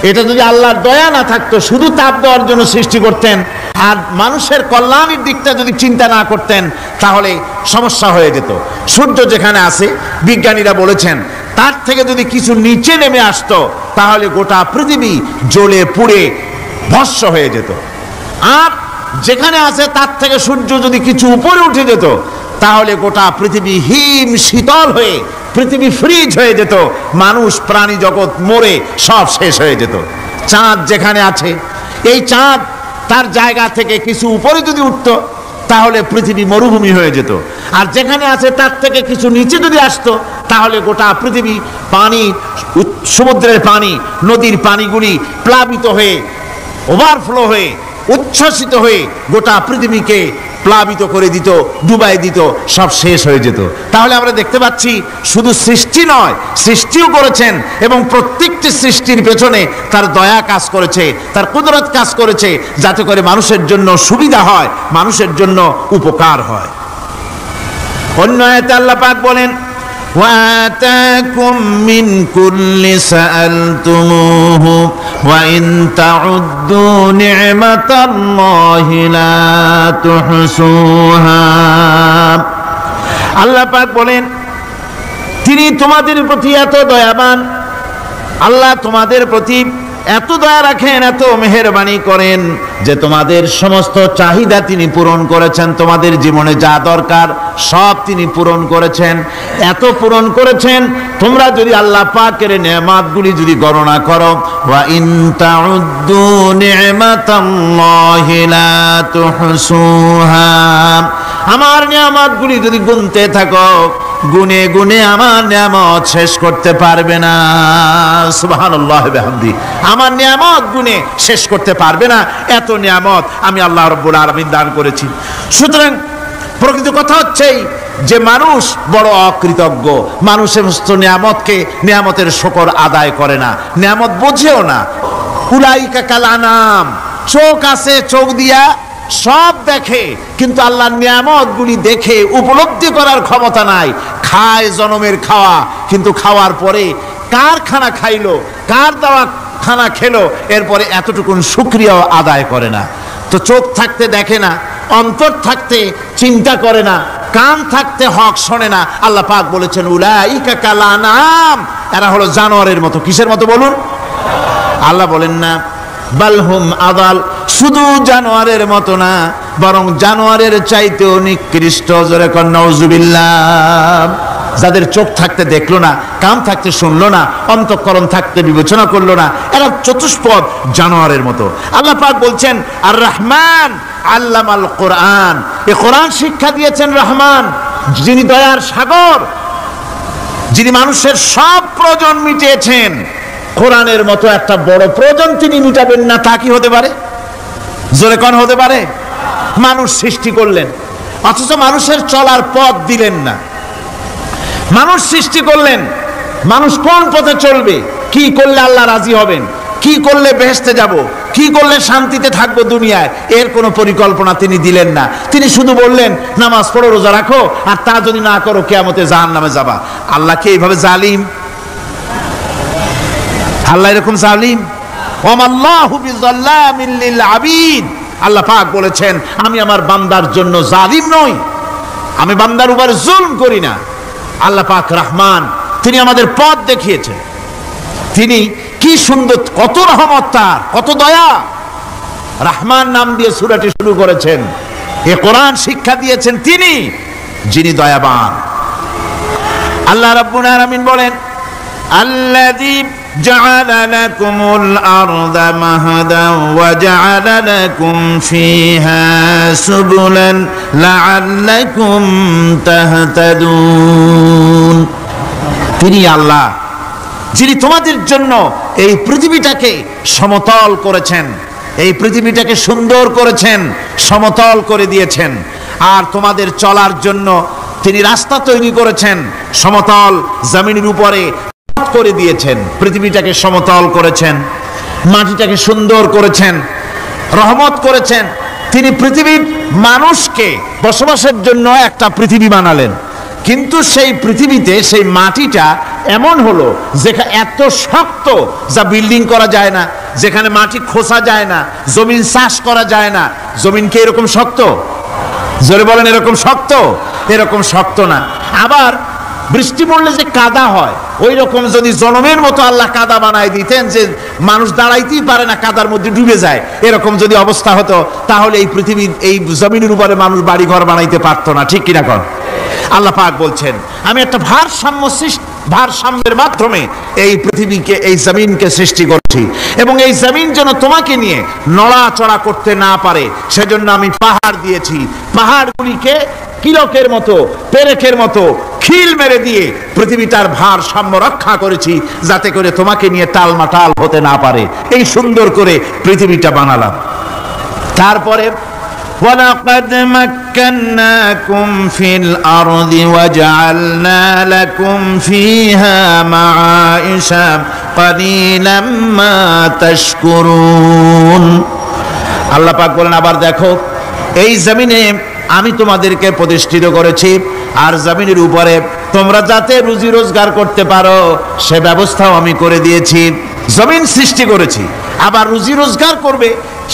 Speaker 3: এটা যদি আল্লাহর দয়া না থাকতো, শুধু তাপ দেওয়ার জন্য সৃষ্টি করতেন আর মানুষের কল্যাণের দিকটা যদি চিন্তা না করতেন, তাহলে সমস্যা হয়ে যেত। সূর্য যেখানে আছে, বিজ্ঞানীরা বলেছেন তার থেকে যদি কিছু নিচে নেমে আসতো, তাহলে গোটা পৃথিবী জ্বলে পুড়ে ভস্ম হয়ে যেত। আর যেখানে আছে তার থেকে সূর্য যদি কিছু উপরে উঠে যেত, তাহলে গোটা পৃথিবী হিম শীতল হয়ে পৃথিবী ফ্রিজ হয়ে যেত, মানুষ প্রাণী জগৎ মরে সব শেষ হয়ে যেত। চাঁদ যেখানে আছে, এই চাঁদ তার জায়গা থেকে কিছু উপরে যদি উঠতো, তাহলে পৃথিবী মরুভূমি হয়ে যেত। আর যেখানে আছে তার থেকে কিছু নিচে যদি আসতো, তাহলে গোটা পৃথিবী পানি, সমুদ্রের পানি, নদীর পানিগুলি প্লাবিত হয়ে, ওভারফ্লো হয়ে, উচ্ছ্বসিত হয়ে গোটা পৃথিবীকে প্লাবিত করে দিত, ডুবাই দিত, সব শেষ হয়ে যেত। তাহলে আমরা দেখতে পাচ্ছি শুধু সৃষ্টি নয়, সৃষ্টিও করেছেন এবং প্রত্যেকটি সৃষ্টির পেছনে তার দয়া কাজ করেছে, তার কুদরত কাজ করেছে, যাতে করে মানুষের জন্য সুবিধা হয়, মানুষের জন্য উপকার হয়। অন্য আয়াতে আল্লাহ পাক বলেন, وآتاكم من كل سألتموه وإن تعدوا نعمة الله لا تحصوها। আল্লাহ পাক বলেন, তিনি তোমাদের প্রতি এত দয়াবান, আল্লাহ তোমাদের প্রতি এত দয়া রাখেন, এত মেহেরবানি করেন যে তোমাদের সমস্ত চাহিদা তিনি পূরণ করেছেন। তোমাদের জীবনে যা দরকার সব তিনি পূরণ করেছেন, এত পূরণ করেছেন, তোমরা যদি আল্লাহ পাকের নেয়ামতগুলি যদি গণনা করো, ওয়া ইন তাউদ্দু নি'মাতাল্লাহি লা তুহসুহা, আমার নিয়ামতগুলি যদি গুনতে থাকো, গুনে গুনে আমার নিয়ামত শেষ করতে পারবে না। সুবহানাল্লাহ ওয়া বিহামদি, আমার নিয়ামত গুনে শেষ করতে পারবে না, এত নিয়ামত আমি আল্লাহ রাব্বুল আলামিন দান করেছি। সুতরাং প্রকৃত কথা হচ্ছে যে মানুষ বড় অকৃতজ্ঞ, মানুষ সমস্ত নিয়ামতকে, নিয়ামতের শুকর আদায় করে না, নিয়ামত বোঝেও না। উলাইকা কাল আনাম, চোখ আছে, চোখ দিয়া সব দেখে, কিন্তু আল্লাহর নিয়ামতগুলি দেখে উপলব্ধি করার ক্ষমতা নাই। খায় জনমের খাওয়া, কিন্তু খাওয়ার পরে কার খানা খাইলো, কার দেওয়া খানা খেলো, এরপরে এতটুকুন শুকরিয়াও আদায় করে না। তো চোখ থাকতে দেখে না, অন্তর থাকতে চিন্তা করে না, কান থাকতে হক শোনে না। আল্লাহ পাক বলেছেন, উলাইকা কাল আনাম, এরা হলো জানোয়ারের মতো। কিসের মতো বলুন? আল্লাহ বলেন না বালহুম আদাল, শুধু জানোয়ারের মতো না, বরং জানোয়ারের চাইতেও নিকৃষ্ট। জোরে কোন নাউজুবিল্লাহ। যাদের চোখ থাকতে দেখলো না, কান থাকতে শুনলো না, অন্তঃকরণ থাকতে বিবেচনা করলো না, এরা চতুষ্পদ জানোয়ারের মতো। আল্লাহ পাক বলছেন আর রহমান আল্লামাল কোরআন, এই কোরআন শিক্ষা দিয়েছেন রহমান, যিনি দয়ার সাগর, যিনি মানুষের সব প্রয়োজন মিটিয়েছেন। কোরআনের মতো একটা বড় প্রয়োজন তিনি মিটাবেন না, তা কি হতে পারে? জোরে কোন হতে পারে? মানুষ সৃষ্টি করলেন, অথচ মানুষের চলার পথ দিলেন না। মানুষ সৃষ্টি করলেন, মানুষ কোন পথে চলবে, কি করলে আল্লাহ রাজি হবেন, কি করলে বেহেশতে যাব, কি করলে শান্তিতে থাকবো দুনিয়ায়, এর কোনো পরিকল্পনা তিনি দিলেন না। তিনি শুধু বললেন নামাজ পড়ো, রোজা রাখো, আর তা যদি না করো কিয়ামতে জাহান্নামে যাবা। আল্লাহ কি এইভাবে জালিম? আল্লাহ এরকম জালিম? ওয়ামাল্লাহু বিযাল্লামিল লিল আবিদ। আল্লাহ পাক বলেছেন আমি আমার বান্দার জন্য জালিম নই, আমি বান্দার উপর জুলম করি না। আল্লাহ পাক রহমান, তিনি আমাদের পথ দেখিয়েছেন। তিনি কি সুন্দর, কত রহমত তার, কত দয়া। রহমান নাম দিয়ে সূরাটি শুরু করেছেন। এ কোরআন শিক্ষা দিয়েছেন তিনি, যিনি দয়াবান। আল্লাহ রাব্বুল আলামিন বলেন আল্লাযী জাআলা লাকুমুল আরদা মাহাদান ওয়া জাআলা লাকুম ফীহা সুবুলান লাআল্লাকুম তাহতাদুন। তিনি আল্লাহ যিনি তোমাদের জন্য এই পৃথিবীটাকে সমতল করেছেন, এই পৃথিবীটাকে সুন্দর করেছেন, সমতল করে দিয়েছেন। আর তোমাদের চলার জন্য তিনি রাস্তা তৈরি করেছেন, সমতল জমিনের উপরে করে দিয়েছেন, পৃথিবীটাকে সমতল করেছেন, মাটিটাকে সুন্দর করেছেন, রহমত করেছেন। তিনি পৃথিবীর মানুষকে বসবাসের জন্য একটা পৃথিবী বানালেন, কিন্তু সেই পৃথিবীতে সেই মাটিটা এমন হলো যেখানে এত শক্ত যা বিল্ডিং করা যায় না, যেখানে মাটি খোসা যায় না, জমিন চাষ করা যায় না। জমিন কি এরকম শক্ত? জোরে বলেন, এরকম শক্ত? এরকম শক্ত না। আবার বৃষ্টি পড়লে যে কাদা হয়, ওই রকম যদি জনমের মতো আল্লাহ কাদা বানায় দিতেন যে মানুষ দাঁড়াইতেই পারে না, কাদার মধ্যে ডুবে যায়, এরকম যদি অবস্থা হতো, তাহলে এই পৃথিবীর এই জমিনের উপরে মানুষ বাড়ি ঘর বানাইতে পারতো না। ঠিক কিনা কর? আল্লাহ পাক বলছেন আমি একটা ভারসাম্যের মাধ্যমে এই পৃথিবীকে, এই জমিনকে সৃষ্টি করছি, এবং এই জমিন যেন তোমাকে নিয়ে নড়াচড়া করতে না পারে সেজন্য আমি পাহাড় দিয়েছি। পাহাড়গুলিকে কিলকের মতো, পেরেকের মতো খিল মেরে দিয়ে পৃথিবীটার ভারসাম্য রক্ষা করেছি, যাতে করে তোমাকে নিয়ে টালমাটাল হতে না পারে। এই সুন্দর করে পৃথিবীটা বানালাম। তারপরে وَلَقَدْ مَكَّنَّاكُمْ فِي الْأَرْضِ وَجَعَلْنَا لَكُمْ فِيهَا مَعَائِشَ قَلِيلًا مَا تَشْكُرُونَ। আল্লাহ পাক বলেন আবার দেখো, এই জমিনে আমি তোমাদেরকে প্রতিষ্ঠিত করেছি, আর জমিনের উপরে তোমরা যাতে রুজি রোজগার করতে পারো সে ব্যবস্থাও আমি করে দিয়েছি। জমিন সৃষ্টি করেছি, আবার রুজি রোজগার করবে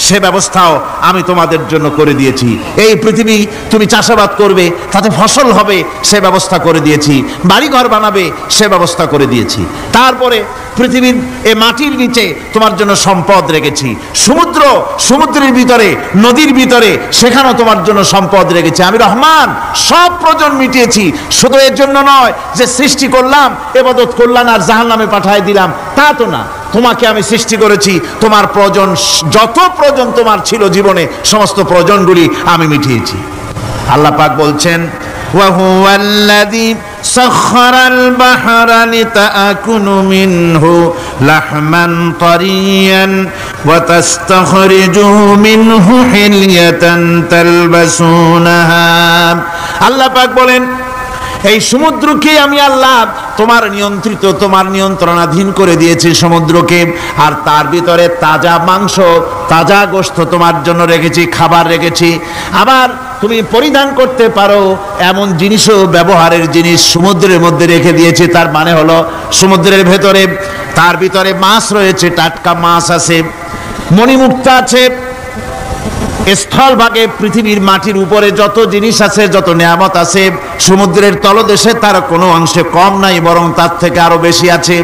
Speaker 3: সে ব্যবস্থাও আমি তোমাদের জন্য করে দিয়েছি। এই পৃথিবী তুমি চাষাবাদ করবে, তাতে ফসল হবে সে ব্যবস্থা করে দিয়েছি, বাড়িঘর বানাবে সে ব্যবস্থা করে দিয়েছি। তারপরে পৃথিবীর এই মাটির নিচে তোমার জন্য সম্পদ রেখেছি, সমুদ্র, সমুদ্রের ভিতরে, নদীর ভিতরে, সেখানেও তোমার জন্য সম্পদ রেখেছি। আমি রহমান, সব প্রয়োজন মিটিয়েছি। শুধু এর জন্য নয় যে সৃষ্টি করলাম, ইবাদত করলাম আর জাহান্নামে পাঠিয়ে দিলাম, তা তো না। তোমাকে আমি সৃষ্টি করেছি, তোমার প্রয়োজন, যত প্রয়োজন তোমার ছিল জীবনে, সমস্ত প্রয়োজনগুলি আমি মিটিয়েছি। আল্লাহ পাক বলছেন وهو الذي سخر البحر لتأكلوا منه لحما طريا وتستخرجوا منه حلية تلبسونها। আল্লাহ পাক বলেন এই সমুদ্রকে আমি আল্লাহ তোমার নিয়ন্ত্রিত, তোমার নিয়ন্ত্রণাধীন করে দিয়েছি সমুদ্রকে, আর তার ভিতরে তাজা মাংস, তাজা গোশত তোমার জন্য রেখেছি, খাবার রেখেছি। আবার তুমি পরিধান করতে পারো এমন জিনিসও, ব্যবহারের জিনিস সমুদ্রের মধ্যে রেখে দিয়েছি। তার মানে হলো সমুদ্রের ভেতরে, তার ভিতরে মাছ রয়েছে, টাটকা মাছ আছে, মণিমুক্তা আছে। স্থলভাগে পৃথিবীর মাটির উপরে যত জিনিস আছে, যত নিয়ামত আছে, সমুদ্রের তলদেশে তার কোনো অংশে কম নাই, বরং তার থেকে আরো বেশি আছে।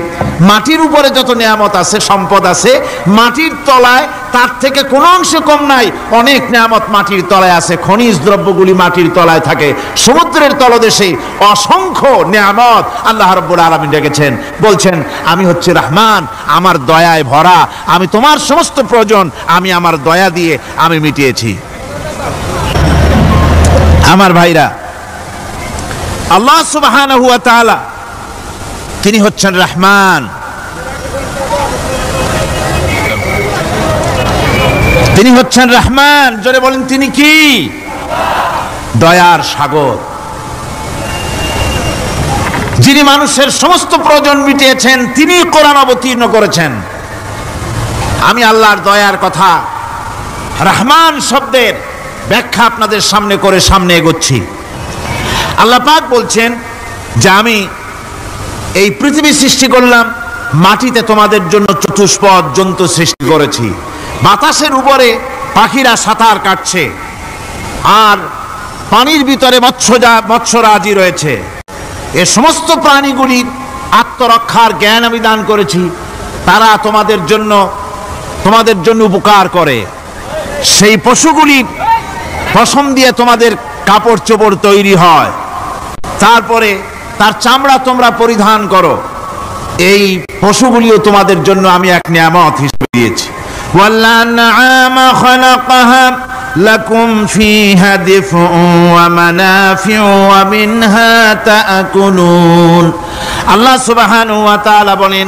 Speaker 3: মাটির উপরে যত নিয়ামত আছে, সম্পদ আছে, মাটির তলায় তার থেকে কোনো অংশে কম নাই। অনেক নিয়ামত মাটির তলায় আছে, খনিজ দ্রব্যগুলি মাটির তলায় থাকে, সমুদ্রের তলদেশে অসংখ্য নিয়ামত আল্লাহ রাব্বুল আলামিন রেখেছেন। বলছেন আমি হচ্ছে রহমান, আমার দয়ায় ভরা, আমি তোমার সমস্ত প্রয়োজন আমি আমার দয়া দিয়ে আমি মিটিয়েছি। আমার ভাইরা, আল্লাহ সুবহানাহু ওয়া তাআলা তিনি হচ্ছেন রহমান, তিনি হচ্ছেন রহমান। জোরে বলেন তিনি কি? দয়ার সাগর, যিনি মানুষের সমস্ত প্রয়োজন মিটিয়েছেন, তিনি কোরআন অবতীর্ণ করেছেন। আমি আল্লাহর দয়ার কথা, রহমান শব্দের ব্যাখ্যা আপনাদের সামনে করে সামনে এগোচ্ছি। আল্লাহ পাক বলছেন যে আমি এই পৃথিবী সৃষ্টি করলাম, মাটিতে তোমাদের জন্য চতুষ্পদ জন্তু সৃষ্টি করেছি, বাতাসের উপরে পাখিরা সাঁতার কাটছে, আর পানির ভিতরে মৎস্যরাজি রয়েছে। এ সমস্ত প্রাণীগুলির আত্মরক্ষার জ্ঞান আমি দান করেছি, তারা তোমাদের জন্য উপকার করে। সেই পশুগুলির পশম দিয়ে তোমাদের কাপড় চোপড় তৈরি হয়, তারপরে তার চামড়া তোমরা পরিধান করো। এই পশুগুলিও তোমাদের জন্য আমি এক নিয়ামত হিসেবে দিয়েছি। والأنعام خلقها لكم فيها دفء ومنافع ومنها تأكلون। আল্লাহ সুবহানাহু ওয়া তাআলা বলেন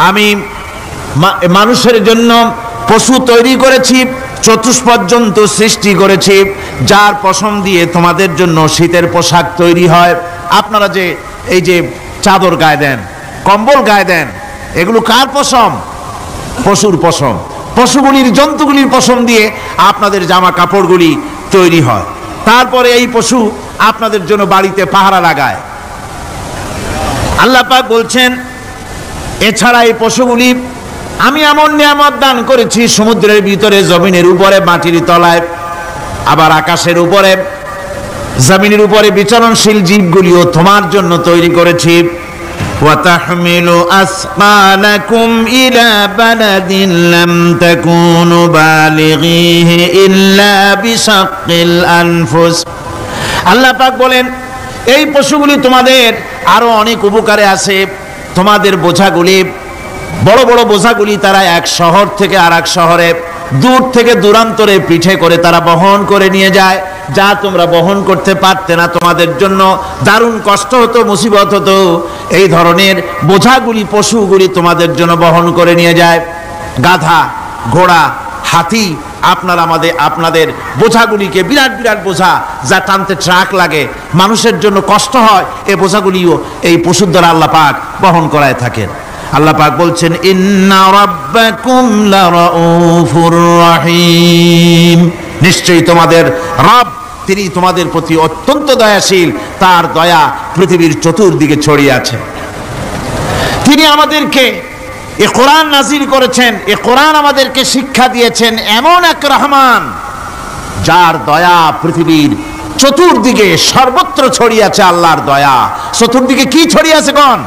Speaker 3: আমি মানুষের জন্য পশু তৈরি করেছি, চতুষ্পদ জন্তু সৃষ্টি করেছি, যার পশম দিয়ে তোমাদের জন্য শীতের পোশাক তৈরি হয়। আপনারা যে এই যে চাদর গায়ে দেন, কম্বল গায়ে দেন, এগুলো কার পশম? পশুর পশম। পশুগুলির, জন্তুগুলির পশম দিয়ে আপনাদের জামা কাপড়গুলি তৈরি হয়। তারপরে এই পশু আপনাদের জন্য বাড়িতে পাহারা লাগায়। আল্লাহ পাক বলছেন এছাড়া এই পশুগুলি আমি এমন নিয়ামত দান করেছি, সমুদ্রের ভিতরে, জমিনের উপরে, মাটির তলায়, আবার আকাশের উপরে, জমিনের উপরে বিচরণশীল জীবগুলিও তোমার জন্য তৈরি করেছি। وَتَحْمِلُ أَثْقَالَكُمْ إِلَى بَلَدٍ لَّمْ تَكُونُوا بَالِغِيهِ إِلَّا بِشَقِّ الْأَنفُسِ। আল্লাহ পাক বলেন এই পশুগুলি তোমাদের আরো অনেক উপকারে আছে। তোমাদের বোঝাগুলি, বড় বড় বোঝাগুলি তারা এক শহর থেকে আর এক শহরে, দূর থেকে দূরান্তরে পিঠে করে তারা বহন করে নিয়ে যায়, যা তোমরা বহন করতে পারতে না। তোমাদের জন্য দারুণ কষ্ট হতো, মুসিবত হতো। এই ধরনের বোঝাগুলি, পশুগুলি তোমাদের জন্য বহন করে নিয়ে যায়। গাধা, ঘোড়া, হাতি আপনাদের বোঝাগুলিকে, বিরাট বিরাট বোঝা যা টানতে ট্রাক লাগে, মানুষের জন্য কষ্ট হয়, এই বোঝাগুলিও এই পশুর দ্বারা আল্লাহ পাক বহন করায় থাকেন। আল্লাহ পাক বলছেন ইন্না রাব্বাকুম লারাউফুর রহিম, নিশ্চয়ই তোমাদের রব তিনি তোমাদের প্রতি অত্যন্ত দয়াশীল, তার দয়া পৃথিবীর চতুর্দিকে ছড়িয়ে আছে। তিনি আমাদেরকে এ কোরআন নাজিল করেছেন, এ কোরআন আমাদেরকে শিক্ষা দিয়েছেন এমন এক রহমান যার দয়া পৃথিবীর চতুর্দিকে সর্বত্র ছড়িয়ে আছে। আল্লাহর দয়া চতুর্দিকে কি ছড়িয়ে আছে কোন?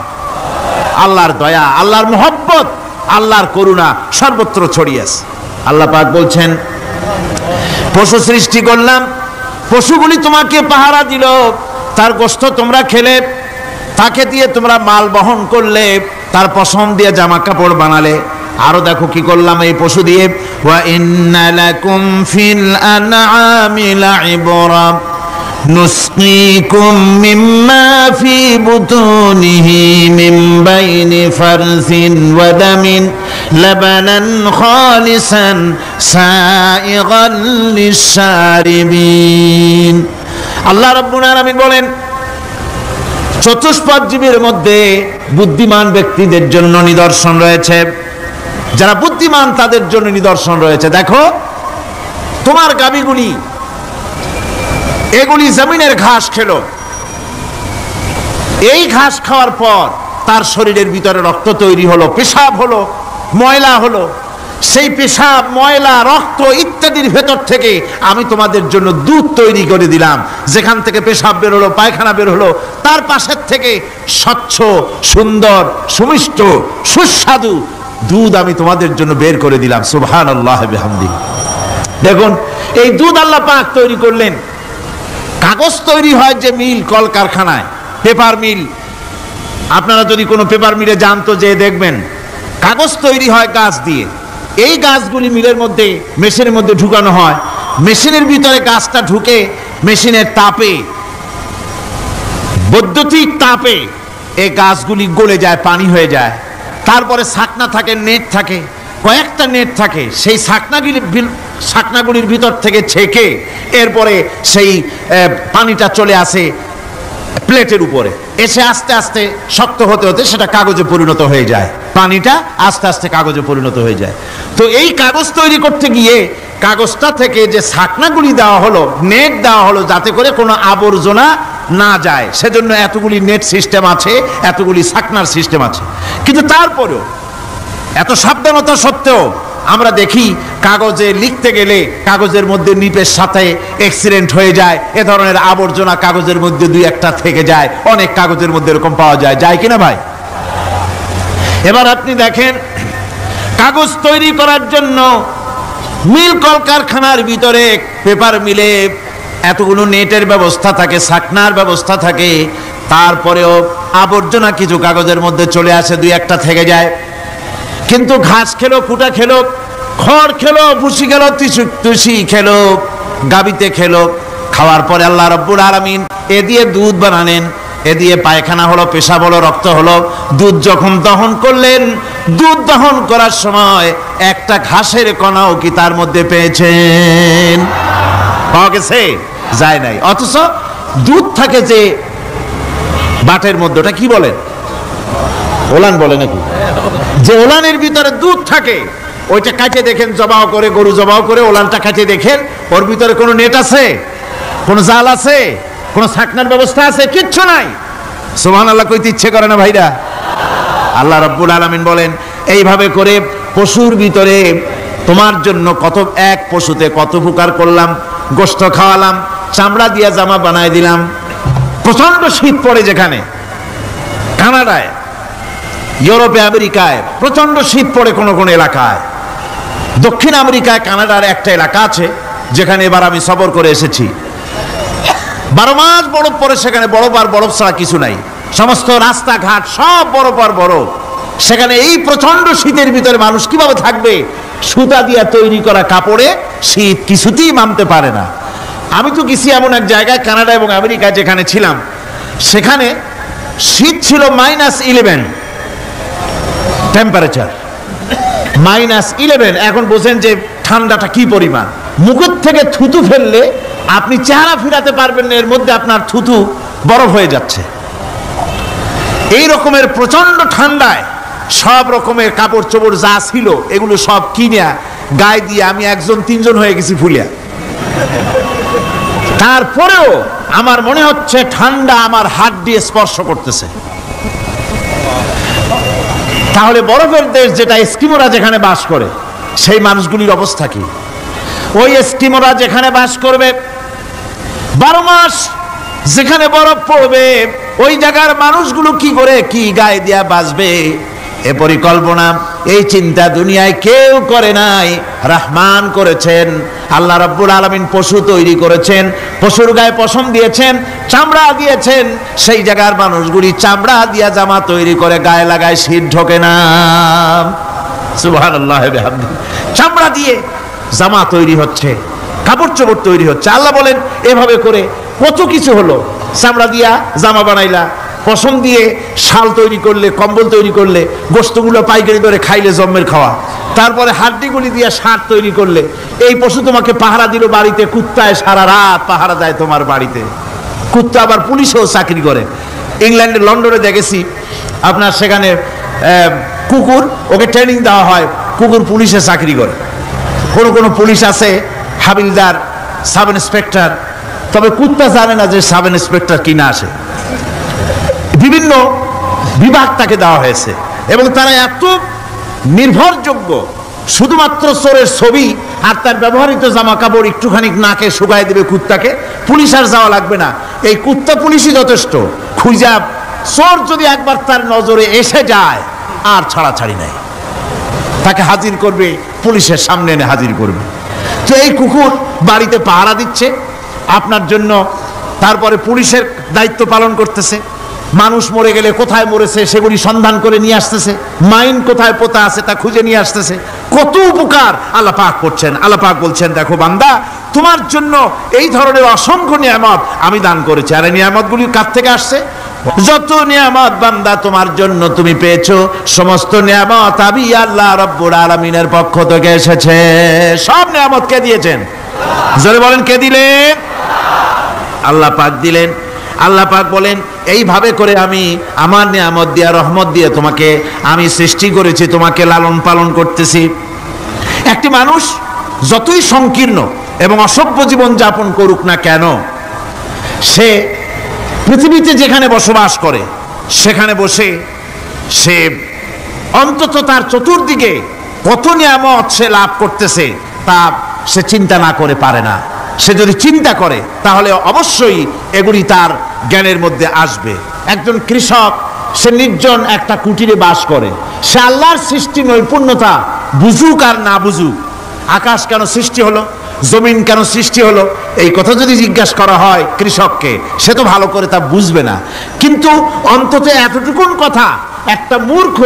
Speaker 3: আল্লাহর দয়া, আল্লাহর মোহব্বত, আল্লাহর করুণা সর্বত্র ছড়িয়ে আছে। আল্লাহ পাক বলছেন পশু সৃষ্টি করলাম, পশুগুলি তোমাকে পাহারা দিল, তার গোশত তোমরা খেলে, তাকে দিয়ে তোমরা মাল বহন করলে, তার পশম দিয়ে জামা কাপড় বানালে। আরো দেখো কি করলাম এই পশু দিয়ে, ওয়া ইন্না লাকুম ফিল আনআমি লাইবরা নুসকিকুম মিম্মা ফি বুতুনিহি মিন বাইনি ফারসিন ওয়া দামিন লাবানান খালিসান সাইগান লিশ-শারিবিন। আল্লাহ রাব্বুল আলামিন বলেন চতুষ্পদ জীবের মধ্যে বুদ্ধিমান ব্যক্তিদের জন্য নিদর্শন রয়েছে, যারা বুদ্ধিমান তাদের জন্য নিদর্শন রয়েছে। দেখো তোমার গাভীগুলি এগুলি জমিনের ঘাস খেলো, এই ঘাস খাওয়ার পর তার শরীরের ভিতরে রক্ত তৈরি হলো, পেশাব হলো, ময়লা হলো। সেই পেশাব, ময়লা, রক্ত ইত্যাদির ভেতর থেকে আমি তোমাদের জন্য দুধ তৈরি করে দিলাম। যেখান থেকে পেশাব বের হলো, পায়খানা বের হলো, তার পাশের থেকে স্বচ্ছ, সুন্দর, সুমিষ্ট, সুস্বাদু দুধ আমি তোমাদের জন্য বের করে দিলাম। সুবহানাল্লাহ বিহামদিহি। দেখুন এই দুধ আল্লাহ পাক তৈরি করলেন। কাগজ তৈরি হয় যে মিল, কলকারখানায়, পেপার মিল, আপনারা যদি কোনো পেপার মিলে যান তো যে দেখবেন কাগজ তৈরি হয় গাছ দিয়ে। এই গাছগুলি মিলের মধ্যে, মেশিনের মধ্যে ঢুকানো হয়। মেশিনের ভিতরে গাছটা ঢুকে মেশিনের তাপে, বৈদ্যুতিক তাপে এই গাছগুলি গলে যায়, পানি হয়ে যায়। তারপরে ছাকনা থাকে, নেট থাকে, কয়েকটা নেট থাকে। সেই ছাকনাগুলির ভিতর থেকে ছেঁকে এরপরে সেই পানিটা চলে আসে প্লেটের উপরে, এসে আস্তে আস্তে শক্ত হতে হতে সেটা কাগজে পরিণত হয়ে যায়। পানিটা আস্তে আস্তে কাগজে পরিণত হয়ে যায়। তো এই কাগজ তৈরি করতে গিয়ে কাগজটা থেকে যে ছাকনাগুলি দেওয়া হলো, নেট দেওয়া হলো, যাতে করে কোনো আবর্জনা না যায়, সেজন্য এতগুলি নেট সিস্টেম আছে, এতগুলি ছাকনার সিস্টেম আছে। কিন্তু তারপরেও এত সাবধানতা সত্ত্বেও আমরা দেখি কাগজে লিখতে গেলে কাগজের মধ্যে নিপের সাথে অ্যাক্সিডেন্ট হয়ে যায়, এ ধরনের আবর্জনা কাগজের মধ্যে দুই একটা থেকে যায়। অনেক কাগজের মধ্যে এরকম পাওয়া যায়, যায় কিনা ভাই? এবার আপনি দেখেন কাগজ তৈরি করার জন্য মিল কলকারখানার ভিতরে, পেপার মিলে এতগুলো নেটের ব্যবস্থা থাকে, ছাকনার ব্যবস্থা থাকে, তারপরেও আবর্জনা কিছু কাগজের মধ্যে চলে আসে, দুই একটা থেকে যায়। কিন্তু ঘাস খেলো, কুটা খেলো, খড় খেলো, ভুসি খেলো, তুষি খেলো, গাবিতে খেলো, খাওয়ার পরে আল্লাহ রাব্বুল আলামিন এ দিয়ে দুধ বানালেন, এ দিয়ে পায়খানা হলো, পেশাব হলো, রক্ত হলো। দুধ যখন দহন করলেন, দুধ দহন করার সময় একটা ঘাসের কণাও কি তার মধ্যে পেয়েছেন? পাওয়া গেছে? যায় নাই। অথচ দুধ থাকে যে বাটের মধ্যে, ওটা কি বলেন? ওলান বলে নাকি? যে ওলানের ভিতরে দুধ থাকে, ওইটা কাটে দেখেন, জবাও করে, গরু জবাও করে ওলানটা কাটে দেখেন, ওর ভিতরে কোনো নেট আছে, কোনো জাল আছে, কোনো ছাকনার ব্যবস্থা আছে? কিচ্ছু নাই। সুবহানাল্লাহ কইতে ইচ্ছে করে না ভাইরা? আল্লাহ রাব্বুল আলামিন বলেন এইভাবে করে পশুর ভিতরে তোমার জন্য কত, এক পশুতে কত উপকার করলাম, গোশত খাওয়ালাম, চামড়া দিয়া জামা বানায় দিলাম। প্রচন্ড শীত পড়ে যেখানে, কানাডায়, ইউরোপে, আমেরিকায় প্রচন্ড শীত পড়ে কোনো কোনো এলাকায়। দক্ষিণ আমেরিকায় কানাডার একটা এলাকা আছে যেখানে এবার আমি সফর করে এসেছি। 12 মাস বরফ পড়ে সেখানে, বরফ আর বরফ ছাড়া কিছু নাই। সমস্ত রাস্তাঘাট সব বরফ আর বরফ। সেখানে এই প্রচন্ড শীতের ভিতরে মানুষ কিভাবে থাকবে? সুতা দিয়ে তৈরি করা কাপড়ে শীত কিছুতেই মানতে পারে না। আমি তো গেছি এমন এক জায়গায়, কানাডা এবং আমেরিকায় যেখানে ছিলাম, সেখানে শীত ছিল -11 টেম্পারেচার, -11। এখন বোঝেন যে ঠান্ডাটা কি পরিমাণ। মুখের থেকে থুতু ফেললে আপনি চেহারা ফিরাতে পারবেন না, এর মধ্যে আপনার থুতু বরফ হয়ে যাচ্ছে। এই রকমের প্রচন্ড ঠান্ডায় সব রকমের কাপড় চোপড় যা ছিল এগুলো সব কিনে গায়ে দিয়ে আমি 1-3 হয়ে গেছি ফুলিয়া। তারপরেও আমার মনে হচ্ছে ঠান্ডা আমার হাত দিয়ে স্পর্শ করতেছে। তাহলে বরফের দেশ যেটা, এস্কিমোরা যেখানে বাস করে, সেই মানুষগুলির অবস্থা কি? ওই এস্কিমোরা যেখানে বাস করবে, 12 মাস যেখানে বরফ পড়বে, ওই জায়গার মানুষগুলো কি করে, কি গায়ে দিয়া বাঁচবে? এ পরিকল্পনা, এই চিন্তা দুনিয়ায় কেউ করে নাই, রহমান করেছেন। আল্লাহ রাব্বুল আলামিন পশু তৈরি করেছেন, পশুর গায়ে পশম দিয়েছেন, চামড়া দিয়েছেন। সেই জায়গার মানুষগুলি চামড়া দিয়া জামা তৈরি করে গায়ে লাগায়, শীত ঢোকে না। সুবহানাল্লাহ বিহামদিহি। চামড়া দিয়ে জামা তৈরি হচ্ছে, কাপড় চোপড় তৈরি হচ্ছে। আল্লাহ বলেন এভাবে করে কত কিছু হলো। চামড়া দিয়া জামা বানাইলা, পশম দিয়ে শাল তৈরি করলে, কম্বল তৈরি করলে, গোশতগুলো পাইকারি দরে খাইলে জম্মের খাওয়া। তারপরে হাড্ডিগুলি দিয়ে সার তৈরি করলে, এই পশু তোমাকে পাহারা দিল বাড়িতে, কুত্তায় সারা রাত পাহারা দেয় তোমার বাড়িতে। কুত্তা আবার পুলিশেও চাকরি করে। ইংল্যান্ডে, লন্ডনে দেখেছি আপনার, সেখানে কুকুর, ওকে ট্রেনিং দেওয়া হয়, কুকুর পুলিশে চাকরি করে। কোনো কোনো পুলিশ আছে হাবিলদার, সাব ইন্সপেক্টর, তবে কুত্তা জানে না যে সাব ইন্সপেক্টর কিনা আসে। বিভিন্ন বিভাগ তাকে দেওয়া হয়েছে এবং তারা এত নির্ভরযোগ্য, শুধুমাত্র চোরের ছবি আর তার ব্যবহৃত জামা কাপড় একটুখানি নাকে শুকায় দেবে কুত্তাকে, পুলিশ আর যাওয়া লাগবে না। এই কুত্তা পুলিশই যথেষ্ট। খুঁজা চোর যদি একবার তার নজরে এসে যায় আর ছাড়াছাড়ি নাই। তাকে হাজির করবে, পুলিশের সামনে এনে হাজির করবে। তো এই কুকুর বাড়িতে পাহারা দিচ্ছে আপনার জন্য, তারপরে পুলিশের দায়িত্ব পালন করতেছে, মানুষ মরে গেলে কোথায় মরেছে সেগুলি সন্ধান করে নিয়ে আসতেছে, মাইন কোথায় পোতা আছে তা খুঁজে নিয়ে আসতেছে। কত উপকার আল্লাহ পাক করছেন। আল্লাহ পাক বলছেন, দেখো বান্দা, তোমার জন্য এই ধরনের অসংখ্য নিয়ামত আমি দান করেছি। আর এই নিয়ামতগুলি কার থেকে আসছে? যত নিয়ামত বান্দা তোমার জন্য তুমি পেয়েছো, সমস্ত নিয়ামত আমি আল্লাহ রাব্বুল আলামিনের পক্ষ থেকে এসেছে। সব নিয়ামত কে দিয়েছেন? জোরে বলেন, কে দিলেন? আল্লাহ পাক দিলেন। আল্লাহ পাক বলেন, এইভাবে করে আমি আমার নিয়ামত দিয়ে, রহমত দিয়ে তোমাকে আমি সৃষ্টি করেছি, তোমাকে লালন পালন করতেছি। একটি মানুষ যতই সংকীর্ণ এবং অসভ্য জীবন যাপন করুক না কেন, সে পৃথিবীতে যেখানে বসবাস করে সেখানে বসে সে অন্তত তার চতুর্দিকে কত নিয়ামত সে লাভ করতেছে তা সে চিন্তা না করে পারে না। সে যদি চিন্তা করে তাহলে অবশ্যই এগুলি তার জ্ঞানের মধ্যে আসবে। একজন কৃষক, সে নির্জন একটা কুটিরে বাস করে, সে আল্লাহর সৃষ্টি নৈপুণ্যতা বুঝুক আর না বুঝুক, আকাশ কেন সৃষ্টি হলো, জমিন কেন সৃষ্টি হলো, এই কথা যদি জিজ্ঞাসা করা হয় কৃষককে, সে তো ভালো করে তা বুঝবে না। কিন্তু অন্তত এতটুকুন কথা একটা মূর্খ,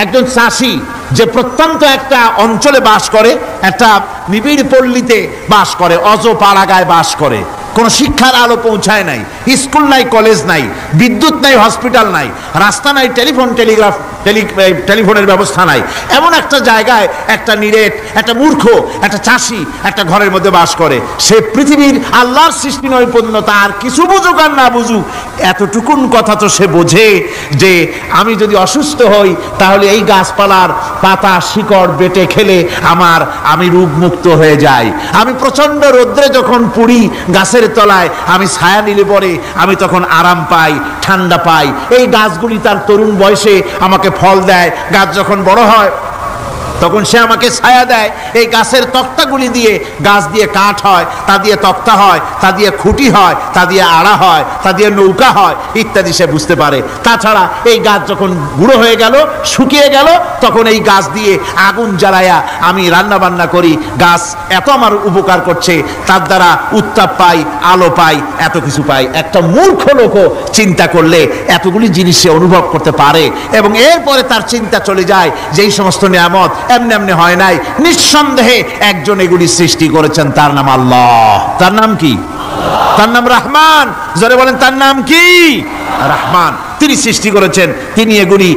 Speaker 3: একজন চাষি যে প্রত্যন্ত একটা অঞ্চলে বাস করে, একটা নিবিড় পল্লীতে বাস করে, অজ পাড়াগায় বাস করে, কোনো শিক্ষার আলো পৌঁছায় নাই, স্কুল নাই, কলেজ নাই, বিদ্যুৎ নাই, হসপিটাল নাই, রাস্তা নাই, টেলিফোনের ব্যবস্থা নাই, এমন একটা জায়গায় একটা নিরেট, একটা মূর্খ, একটা চাষি একটা ঘরের মধ্যে বাস করে। সে পৃথিবীর আল্লাহর সৃষ্টি নৈপুণ্যতা আর কিছু বুঝুক আর না বুঝুক, এতটুকুন কথা তো সে বোঝে যে আমি যদি অসুস্থ হই তাহলে এই গাছপালার পাতা শিকড় বেটে খেলে আমি রোগমুক্ত হয়ে যাই। আমি প্রচন্ড রোদ্রে যখন পুড়ি গাছের তলায়, আমি ছায়া নিলে পরে আমি তখন আরাম পাই, ঠান্ডা পাই। এই গাছগুলি তার তরুণ বয়সে আমাকে ফল দেয়, গাছ যখন বড় হয় তখন সে আমাকে ছায়া দেয়। এই গাছের তক্তাগুলি দিয়ে, গাছ দিয়ে কাঠ হয়, তা দিয়ে তক্তা হয়, তা দিয়ে খুঁটি হয়, তা দিয়ে আড়া হয়, তা দিয়ে নৌকা হয় ইত্যাদি সে বুঝতে পারে। তাছাড়া এই গাছ যখন বুড়ো হয়ে গেল, শুকিয়ে গেল, তখন এই গাছ দিয়ে আগুন জ্বালায়া আমি রান্না বান্না করি। গাছ এত আমার উপকার করছে, তার দ্বারা উত্তাপ পাই, আলো পাই, এত কিছু পাই। একটা মূর্খ লোকও চিন্তা করলে এতগুলি জিনিস সে অনুভব করতে পারে, এবং এরপরে তার চিন্তা চলে যায় যে এই সমস্ত নিয়ামত এমনি এমনি হয় নাই, নিঃসন্দেহে একজন এগুলি সৃষ্টি করেছেন, তার নাম আল্লাহ। তার নাম কি? তার নাম রহমান। যারা বলেন তার নাম কি? রহমান। তিনি সৃষ্টি করেছেন, তিনি এগুলি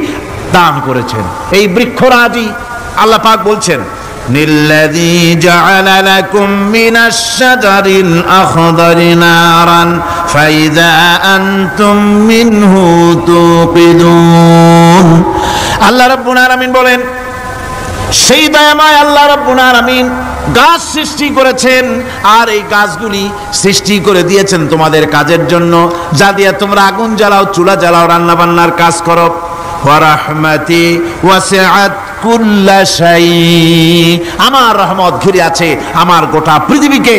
Speaker 3: দান করেছেন। এই বৃক্ষরাজি আল্লাহ পাক বলছেন, নিল্লাযী জাআলা লাকুম মিনাশ শাজারিল আখদারি নারান ফাইযা আনতুম মিনহু তুকিদুন। আল্লাহ রাব্বুল আলামিন বলেন, সেই দয়াময় আল্লাহ রাব্বুল আলামিন গাছ সৃষ্টি করেছেন, আর এই গাছগুলি সৃষ্টি করে দিয়েছেন তোমাদের কাজের জন্য, যা দিয়ে তোমরা আগুন জ্বালাও, চুলা জ্বালাও, রান্না বান্নার কাজ করো। ওয়া রাহমাতি ওয়াসিআত কুল্লা শাই, আমার রহমত ঘিরে আছে আমার গোটা পৃথিবীকে,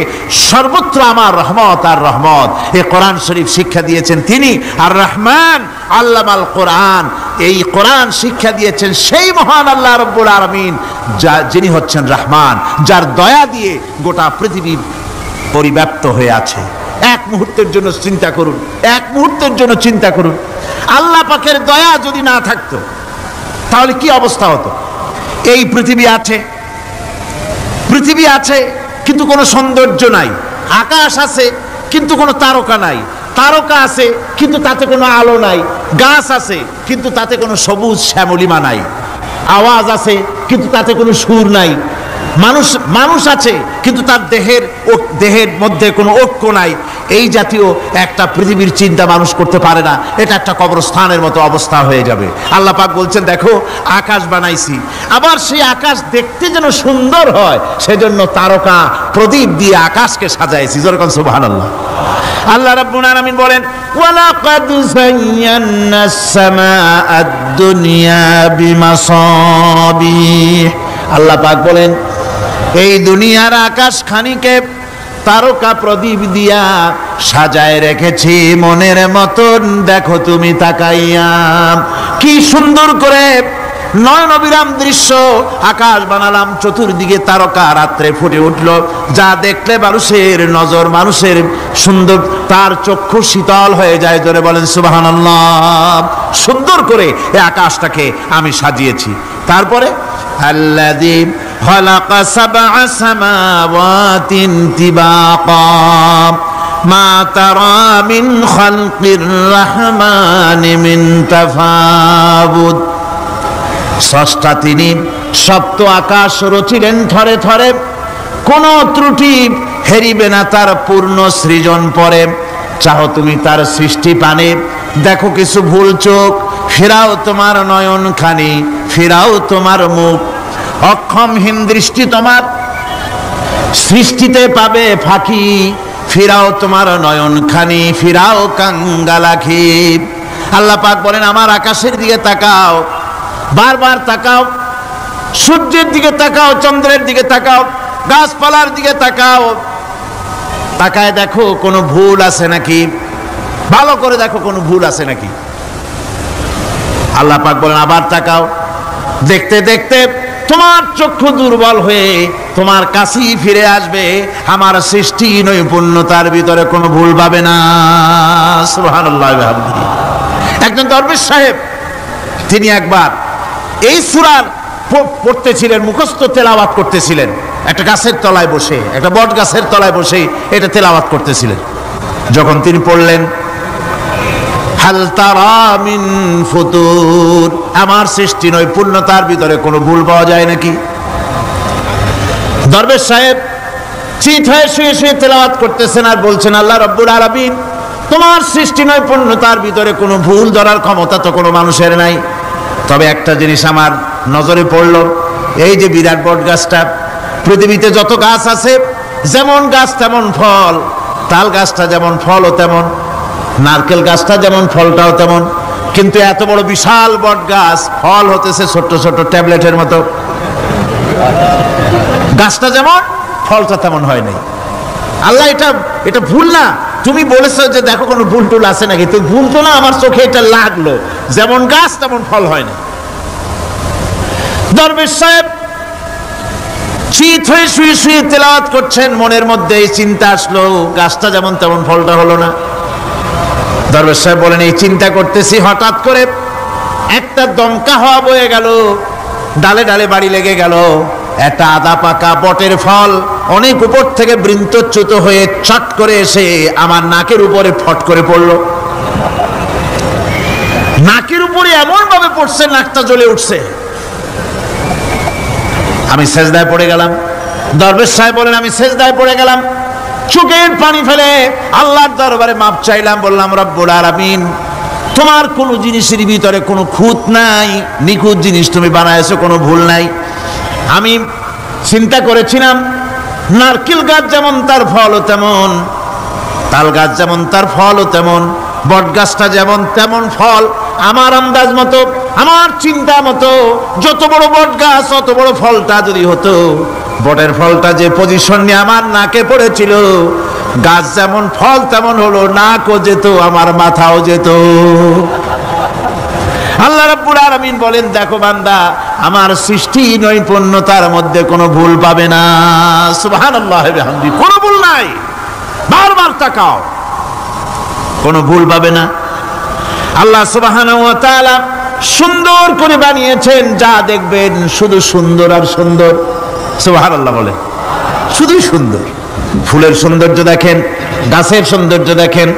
Speaker 3: সর্বত্র আমার রহমত আর রহমত। এই কোরআন শরীফ শিক্ষা দিয়েছেন তিনি, আর রহমান আল্লামাল কোরআন, এই কোরআন শিক্ষা দিয়েছেন সেই মহান আল্লাহ রাব্বুল আলামিন, যিনি হচ্ছেন রহমান, যার দয়া দিয়ে গোটা পৃথিবী পরিব্যাপ্ত হয়ে আছে। এক মুহূর্তের জন্য চিন্তা করুন, এক মুহূর্তের জন্য চিন্তা করুন, আল্লাহ পাকের দয়া যদি না থাকতো তাহলে কি অবস্থা হতো? এই পৃথিবী আছে কিন্তু কোনো সৌন্দর্য নাই, আকাশ আছে কিন্তু কোনো তারকা নাই, তারকা আছে কিন্তু তাতে কোনো আলো নাই, গাছ আছে কিন্তু তাতে কোনো সবুজ শ্যামলিমা নাই, আওয়াজ আছে কিন্তু তাতে কোনো সুর নাই, মানুষ আছে কিন্তু তার দেহের মধ্যে কোনো ঐক্য নাই। এই জাতীয় একটা পৃথিবীর চিন্তা মানুষ করতে পারে না, এটা একটা কবরস্থানের মতো অবস্থা হয়ে যাবে। আল্লাহ পাক বলছেন, দেখো আকাশ বানাইছি, আবার সেই আকাশ দেখতে যেন সুন্দর হয় সেজন্য তারকা প্রদীপ দিয়ে আকাশকে সাজাইছি। যেরকম সুবহানাল্লাহ। আল্লাহ রাব্বুল আলামিন বলেন, ওয়ালাকাদ যায়্যানাস সামাআদ দুনিয়া বিমাসাবিহ। আল্লাহ পাক বলেন, এই দুনিয়ার আকাশ খানিকে তারকা প্রদীপ দিয়া সাজায় রেখেছি মনের মতন, দেখো তুমি তাকাইয়া কি সুন্দর করে নয়ন অবিরাম দৃশ্য, আকাশ বানালাম, চতুর্দিকে তারকা রাত্রে ফুটে উঠল, যা দেখলে মানুষের নজর, মানুষের সুন্দর, তার চক্ষু শীতল হয়ে যায়। জোরে বলেন সুবহানাল্লাহ। সুন্দর করে এই আকাশটাকে আমি সাজিয়েছি। তারপরে আল্লাযী খালাকা সাবআ সামাওয়াতিন তিবাকা মা তারা মিন খালকির রহমানি মিন তাফাউত। স্রষ্টা তিনি সপ্ত আকাশ রচিলেন থরে থরে, কোন ত্রুটি হেরিবে না তার পূর্ণ সৃজন পরে। চাহো তুমি তার সৃষ্টি পানে, দেখো কিছু ভুল চোখ, ফেরাও তোমার নয়ন খানি, ফেরাও তোমার মুখ। অক্ষমহীন দৃষ্টি তোমার সৃষ্টিতে পাবে ফাঁকি, ফিরাও তোমার নয়ন খানি, ফিরাও কাঙ্গালাখি। আল্লাহ পাক বলেন আমার আকাশের দিকে তাকাও, বারবার তাকাও, সূর্যের দিকে তাকাও, চন্দ্রের দিকে তাকাও, গাছপালার দিকে তাকাও, তাকায় দেখো কোনো ভুল আছে নাকি, ভালো করে দেখো কোনো ভুল আছে নাকি। আল্লাহ পাক বলেন আবার তাকাও, দেখতে দেখতে তোমার চক্ষু দুর্বল হয়ে তোমার কাছেই ফিরে আসবে। আমার সৃষ্টি নৈপুণ্যতার ভিতরে কোনো ভুল পাবে না। সুবহানাল্লাহ। একজন দরবেশ সাহেব, তিনি একবার এই সূরা পড়তেছিলেন, মুখস্থ তেলাওয়াত করতেছিলেন, একটা গাছের তলায় বসে, একটা বট গাছের তলায় বসে এটা তেলাওয়াত করতেছিলেন। যখন তিনি পড়লেন হাল তারা মিন ফুতুর, আমার সৃষ্টি নৈপুণ্যতার ভিতরে কোনো ভুল পাওয়া যায় নাকি। দরবেশ সাহেব চিত হয়ে শুয়ে শুয়ে তেলাওয়াত করতেছেন আর বলছেন আল্লাহ রাব্বুল আলামিন, তোমার সৃষ্টি নৈপুণ্যতার ভিতরে কোনো ভুল ধরার ক্ষমতা তো কোনো মানুষের নাই। তবে একটা জিনিস আমার নজরে পড়ল, এই যে বিরাট বট গাছটা, পৃথিবীতে যত গাছ আছে যেমন গাছ তেমন ফল, তাল গাছটা যেমন ফলও তেমন, নারকেল গাছটা যেমন ফলটাও তেমন, কিন্তু এত বড় বিশাল বট গাছ ফল হতেছে ছোট্ট ছোট্ট ট্যাবলেটের মতো। গাছটা যেমন ফলটা তেমন হয় নাই। আল্লাহ এটা ভুল না, তুমি বলেছো যে দেখো কোনো ভুল টুল আছে নাকি, তো ভুল তো না, আমার চোখে এটা লাগলো, যেমন গাছ তেমন ফল হয় না। দরবেশ সাহেব চিত হয়ে শুয়ে শুয়ে তেলাওয়াত করছেন, মনের মধ্যে এই চিন্তা আসলো, গাছটা যেমন তেমন ফলটা হলো না। দরবেশ সাহেব বলেন এই চিন্তা করতেছি, হঠাৎ করে একটা দমকা হাওয়া বয়ে গেল, ডালে ডালে বাড়ি লেগে গেল, একটা আদা পাকা বটের ফল অনেক উপর থেকে বৃন্তচ্যুত হয়ে চট করে এসে আমার নাকের উপরে ফট করে পড়ল। নাকের উপরে এমন ভাবে পড়ছে নাকটা জ্বলে উঠছে। আমি সেজদায় পড়ে গেলাম। দরবেশ সাহেব বলেন আমি সেজদায় পড়ে গেলাম, চোখের পানি ফেলে আল্লাহর দরবারে মাপ চাইলাম, বললাম রব্বুল আলামিন, তোমার কোনো জিনিসের ভিতরে কোনো খুঁত নাই, নিখুঁত জিনিস তুমি বানাইছো, কোনো ভুল নাই। আমি চিন্তা করেছিলাম নারকেল গাছ যেমন তার ফলও তেমন, তাল গাছ যেমন তার ফলও তেমন, বট গাছটা যেমন তেমন ফল। আমার আন্দাজ মতো, আমার চিন্তা মতো যত বড় বট গাছ অত বড় ফলটা যদি হতো, বটের ফলটা যে পজিশন নিয়ে আমার নাকে পড়েছিল, গাছ যেমন ফল তেমন হলো, নাকও যেত, আমার মাথাও যেত। আল্লাহ রাব্বুল আলামিন বলেন দেখো বান্দা, আমার সৃষ্টি নৈপুণ্যতার মধ্যে কোনো ভুল পাবে না। সুবহানাল্লাহ বিহামদি, কোনো ভুল নাই, বারবার তাকাও, কোনো ভুল পাবে না। আল্লাহ সুবহানাহু ওয়া তাআলা সুন্দর করে বানিয়েছেন, যা দেখবেন শুধু সুন্দর আর সুন্দর। সুবহানাল্লাহ বলে, শুধু সুন্দর। ফুলের সৌন্দর্য দেখেন, গাছের সৌন্দর্য দেখেন,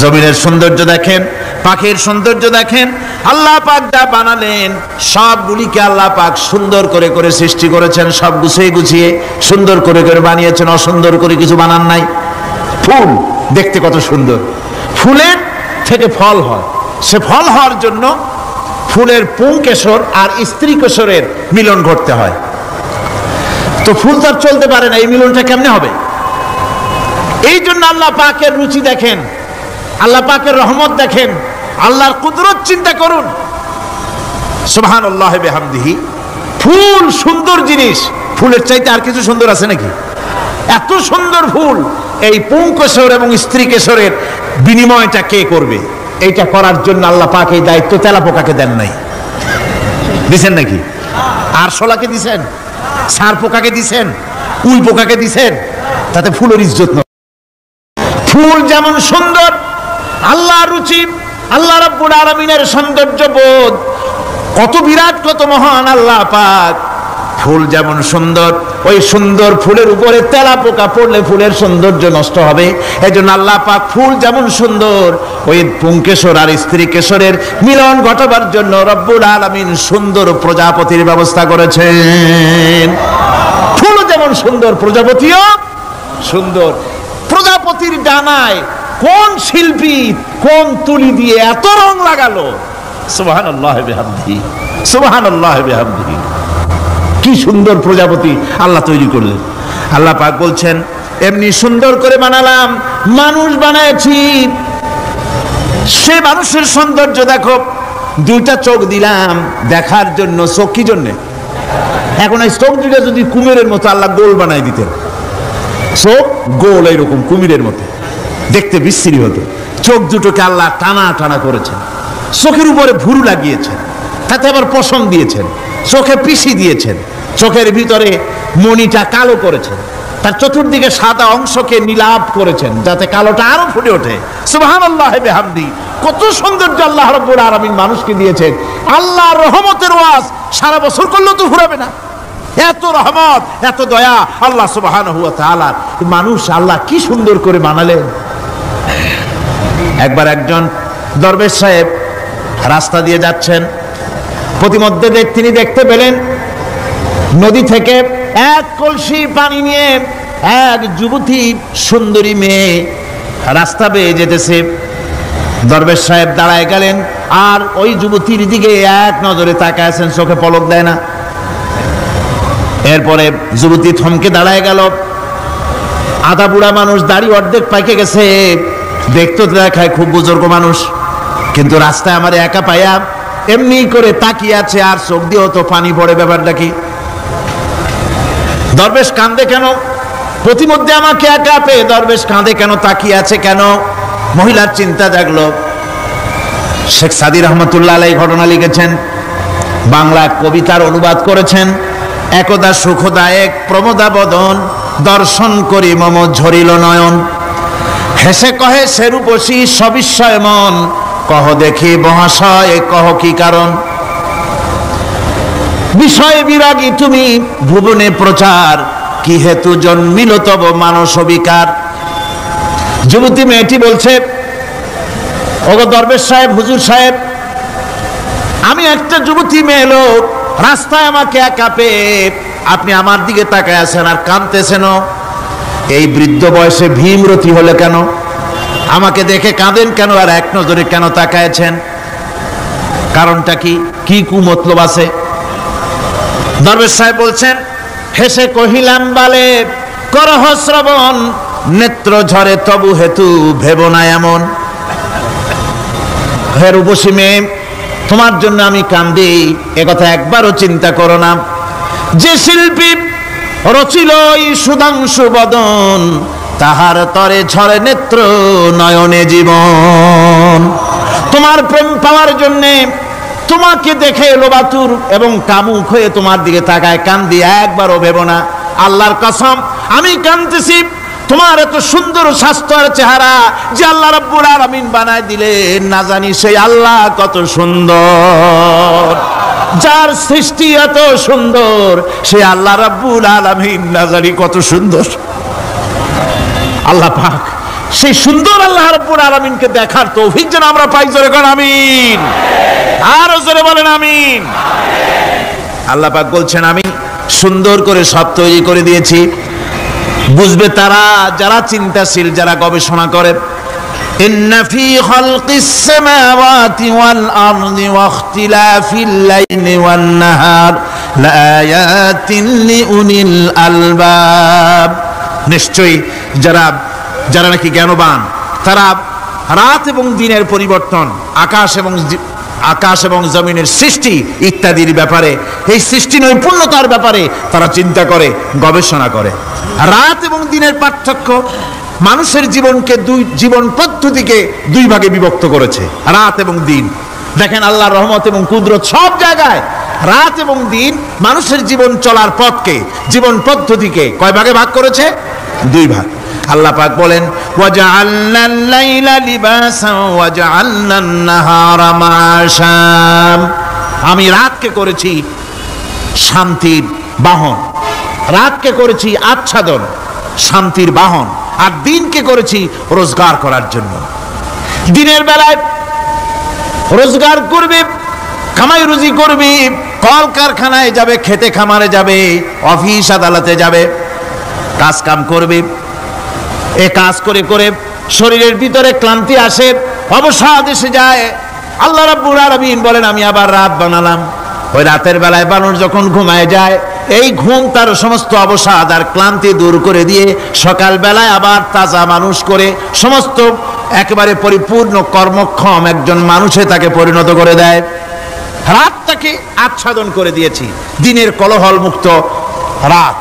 Speaker 3: জমিনের সৌন্দর্য দেখেন, পাখির সৌন্দর্য দেখেন। আল্লাহ পাক যা বানালেন সবগুলিকে আল্লাহ পাক সুন্দর করে করে সৃষ্টি করেছেন, সব গুছিয়ে গুছিয়ে সুন্দর করে করে বানিয়েছেন, অসুন্দর করে কিছু বানান নাই। ফুল দেখতে কত সুন্দর, ফুলের থেকে ফল হয়, সে ফল হওয়ার জন্য ফুলের পুংকেশর আর স্ত্রী কেশরের মিলন ঘটতে হয়। তো ফুল তো আর চলতে পারে না, এই মিলনটা কেমনে হবে? এই জন্য আল্লাহ পাকের রুচি দেখেন, আল্লাহ পাকের রহমত দেখেন, আল্লাহর কুদরত চিন্তা করুন। সুবহানাল্লাহ বিহামদিহি। ফুল সুন্দর জিনিস, ফুলের চাইতে আর কিছু সুন্দর আছে নাকি? এত সুন্দর ফুল, এই পুংকেশর এবং স্ত্রী কেশরের বিনিময়টা কে করবে? এইটা করার জন্য আল্লাহ পাক এই দায়িত্ব তেলাপোকাকে দেন নাই।
Speaker 2: দিছেন নাকি? আরশোলাকে দিছেন, সার পোকাকে দিছেন, উই পোকাকে দিছেন, তাতে ফুলের ইজ্জত নয়। ফুল যেমন সুন্দর, আল্লাহর রুচি, আল্লাহ রাব্বুল আলামিনের সৌন্দর্য বোধ কত বিরাট, কত মহান আল্লাহ পাক। ফুল যেমন সুন্দর, ওই সুন্দর ফুলের উপরে তেলা পোকা পড়লে ফুলের সৌন্দর্য নষ্ট হবে। এজন্য আল্লাহ পাক ফুল যেমন সুন্দর, ওই পুংকেশর আর স্ত্রী কেশরের মিলন ঘটাবার জন্য রব্বুল আলামিন সুন্দর প্রজাপতির ব্যবস্থা করেছেন। ফুল যেমন সুন্দর, প্রজাপতিও সুন্দর। প্রজাপতির ডানায় কোন শিল্পী কোন তুলি দিয়ে এত রং লাগালো? সুবহানাল্লাহ বিহামদিহি, সুবহানাল্লাহ বিহামদিহি। কি সুন্দর প্রজাপতি আল্লাহ তৈরি করলেন। আল্লাহ পাক বলছেন, এমনি সুন্দর করে বানালাম, মানুষ বানাইছি, সে মানুষের সৌন্দর্য দেখো। দুইটা চোখ দিলাম দেখার জন্য। চোখ কি জন্যে? এখন এই চোখ দুইটা যদি কুমিরের মতো আল্লাহ গোল বানাই দিতেন, চোখ গোল এইরকম কুমিরের মতো, দেখতে বিশ্রী হতো। চোখ দুটোকে আল্লাহ টানা টানা করেছেন, চোখের উপরে ভুরু লাগিয়েছেন, তাতে আবার পশম দিয়েছেন, চোখে পিসি দিয়েছেন, চোখের ভিতরে মণিটা কালো করেছেন, তার চতুর্দিকে সাদা অংশকে নীলাভ করেছেন যাতে কালোটা আরো ফুটে ওঠে। সুবহানাল্লাহ বিহামদি। কত সৌন্দর্য আল্লাহ রাব্বুল আলামিন মানুষকে দিয়েছেন। আল্লাহর রহমতের ওয়াজ সারা বছর করলেও তো ফুরাবে না। এত রহমত, এত দয়া আল্লাহ সুবহানাহু ওয়া তাআলা। মানুষ আল্লাহ কি সুন্দর করে বানালেন। একবার একজন দরবেশ সাহেব রাস্তা দিয়ে যাচ্ছেন, প্রতিমধ্যে তিনি দেখতে পেলেন নদী থেকে এক কলসি পানি নিয়ে এক যুবতী সুন্দরী মেয়ে রাস্তা বেয়ে যেতেছে। দরবেশ সাহেব দাঁড়ায় গেলেন আর ওই যুবতীর দিকে এক নজরে তাকায় আছেন, চোখে পলক দেয় না। এরপরে যুবতী থমকে দাঁড়ায় গেল। আধা বুড়া মানুষ, দাড়ি অর্ধেক পাইকে গেছে, দেখতে দেখায় খুব বুজুর্গ মানুষ, কিন্তু রাস্তায় আমার একা পাইয়া এমনি করে তাকিয়ে আছে আর চোখ দিয়েও তো পানি পড়ে। ব্যাপারটা কি? দরবেশ কাঁদে কেন? প্রতিমধ্যে আমাকে একা পেয়ে দরবেশ কাঁদে কেন, তাকিয়ে আছে কেন? মহিলার চিন্তা জাগলো। শেখ সাদী রহমতুল্লাহ আলাইহি ঘটনা লিখেছেন, বাংলা কবিতার অনুবাদ করেছেন। একদা সুখদায়ক প্রমোদা বদন, দর্শন করি মম ঝরিল নয়ন। হেসে কহে সেরূপসী সবিস্ময় মন, কহ দেখি মহাশয় কহ কি কারণ। বিষয় বিরাগী তুমি ভুবনে প্রচার, কি হেতু জন্মিল তব মানস বিকার। যুবতী মেয়েটি বলছে, ওগো দরবেশ সাহেব, হুজুর সাহেব, আমি একটা যুবতী মেয়ে লোক, রাস্তায় আমাকে একা পেয়ে আপনি আমার দিকে তাকায় আছেন আর কাঁদতেছেন। এই বৃদ্ধ বয়সে ভীমরতি হলে কেন? আমাকে দেখে কাঁদেন কেন আর এক নজরে কেন তাকায়ছেন? কারণটা কি? কি কুমতলব আছে? দরবেশ সাহেব বলছেন, হেসে কহিলাম বালে করহ শ্রবণ, নেত্র ঝরে তবু হেতু ভেব না এমন। হে রূপসী মেয়ে, তোমার জন্য আমি কান্দি, একথা একবারও চিন্তা করো না। যে শিল্পী রচিল এই সুধাংশু বদন, তাহার তরে ঝরে নেত্র নয়নে জীবন। তোমার প্রেম পাওয়ার জন্যে তোমাকে দেখে লোবাতুর এবং কামুক হয়ে তোমার দিকে তাকায়, কান্দি, একবারও ভেবো না। আল্লাহর কসম আমি কাঁদতেছি তোমার এত সুন্দর স্বাস্থ্য আর চেহারা যে আল্লাহ রাব্বুল আলামিন বানায় দিলেন। না জানি সেই আল্লাহ কত সুন্দর, যার সৃষ্টি এত সুন্দর, সে আল্লাহ রাব্বুল আলামিন না জানি কত সুন্দর। আল্লাহ পাক সেই সুন্দর আল্লাহ রাব্বুল আলামিনকে দেখার তৌফিক যেন আমরা পাই। জোরে কর আমিন, আরো জোরে বলেন আমিন। আল্লাহ পাক বলছেন, আমি সুন্দর করে সব তৈরি করে দিয়েছি। বুঝবে তারা যারা চিন্তাশীল, যারা গবেষণা করে। ইন্না ফি খালকিস সামাওয়াতি ওয়াল আরদি ওয়া ইখতিলাফিল লাইলি ওয়ান নাহার লাআয়াতিন লিউলিল আলবাব। নিশ্চয়ই যারা নাকি জ্ঞানবান, তারা রাত এবং দিনের পরিবর্তন, আকাশ এবং জমিনের সৃষ্টি ইত্যাদির ব্যাপারে, এই সৃষ্টি নৈপুণ্যতার ব্যাপারে তারা চিন্তা করে, গবেষণা করে। রাত এবং দিনের পার্থক্য মানুষের জীবনকে জীবন পদ্ধতিকে দুই ভাগে বিভক্ত করেছে, রাত এবং দিন। দেখেন আল্লাহর রহমত এবং কুদরত সব জায়গায়,
Speaker 3: রাত এবং দিন মানুষের জীবন চলার পথকে, জীবন পদ্ধতিকে কয় ভাগে ভাগ করেছে? দুই ভাগ। আল্লাহ পাক বলেন ওয়াজআলনাল লাইলা লিবাসান ওয়াজআলনান নাহারা মাআশা, আমি রাতকে করেছি শান্তির বাহন, রাতকে করেছি আচ্ছাদন, শান্তির বাহন, আর দিনকে করেছি রোজগার করার জন্য। দিনের বেলায় রোজগার করবে, কামাই রুজি করবে, কল কারখানায় যাবে, খেতে খামারে যাবে, অফিস আদালতে যাবে, কাজ কাম করবে। এ কাজ করে করে শরীরের ভিতরে ক্লান্তি আসে, অবসাদ এসে যায়। আল্লাহ রাব্বুল আলামিন বলেন আমি আবার রাত বানালাম। ওই রাতের বেলায় মানুষ যখন ঘুমায় যায়, এই ঘুম তার সমস্ত অবসাদ আর ক্লান্তি দূর করে দিয়ে সকাল বেলায় আবার তাজা মানুষ করে সমস্ত একেবারে পরিপূর্ণ কর্মক্ষম একজন মানুষে তাকে পরিণত করে দেয়। রাতটাকে আচ্ছাদন করে দিয়েছি, দিনের কোলাহল মুক্ত রাত,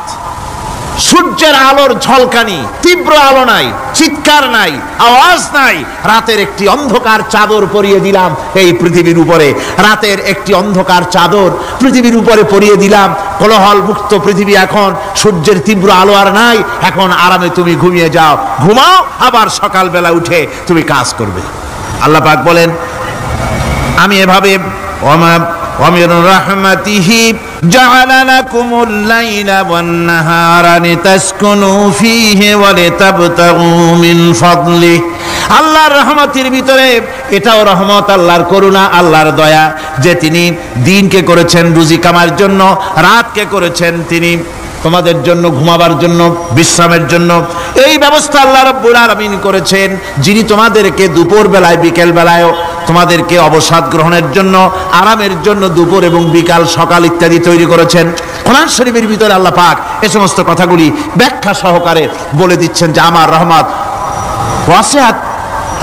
Speaker 3: সূর্যের আলোর ঝলকানি, তীব্র আলো নাই, চিৎকার নাই, আওয়াজ নাই। রাতের একটি অন্ধকার চাদর পরিয়ে দিলাম এই পৃথিবীর উপরে, রাতের একটি অন্ধকার চাদর পৃথিবীর উপরে পরিয়ে দিলাম। কোলাহল মুক্ত পৃথিবী, এখন সূর্যের তীব্র আলো আর নাই, এখন আরামে তুমি ঘুমিয়ে যাও, ঘুমাও, আবার সকালবেলা উঠে তুমি কাজ করবে। আল্লাহ পাক বলেন আমি এভাবে ومن رحمته جعل لكم الليل والنهار لتسكنوا فيه ولتبتغوا من فضله। আল্লাহর রহমতের ভিতরে এটাও রহমত, আল্লাহর করুণা, আল্লাহর দয়া যে তিনি দিনকে করেছেন রুজি কামার জন্য, রাতকে করেছেন তিনি তোমাদের জন্য ঘুমাবার জন্য, বিশ্রামের জন্য। এই ব্যবস্থা আল্লাহ রাব্বুল আলামিন করেছেন, যিনি তোমাদেরকে দুপুর বেলায় বিকেল বেলায়ও তোমাদেরকে অবসাদ গ্রহণের জন্য, আরামের জন্য দুপুর এবং বিকাল, সকাল ইত্যাদি তৈরি করেছেন। কোরআন শরীফের ভিতরে আল্লাহ পাক এই সমস্ত কথাগুলি ব্যাখ্যা সহকারে বলে দিচ্ছেন যে আমার রহমত ওয়াসিআত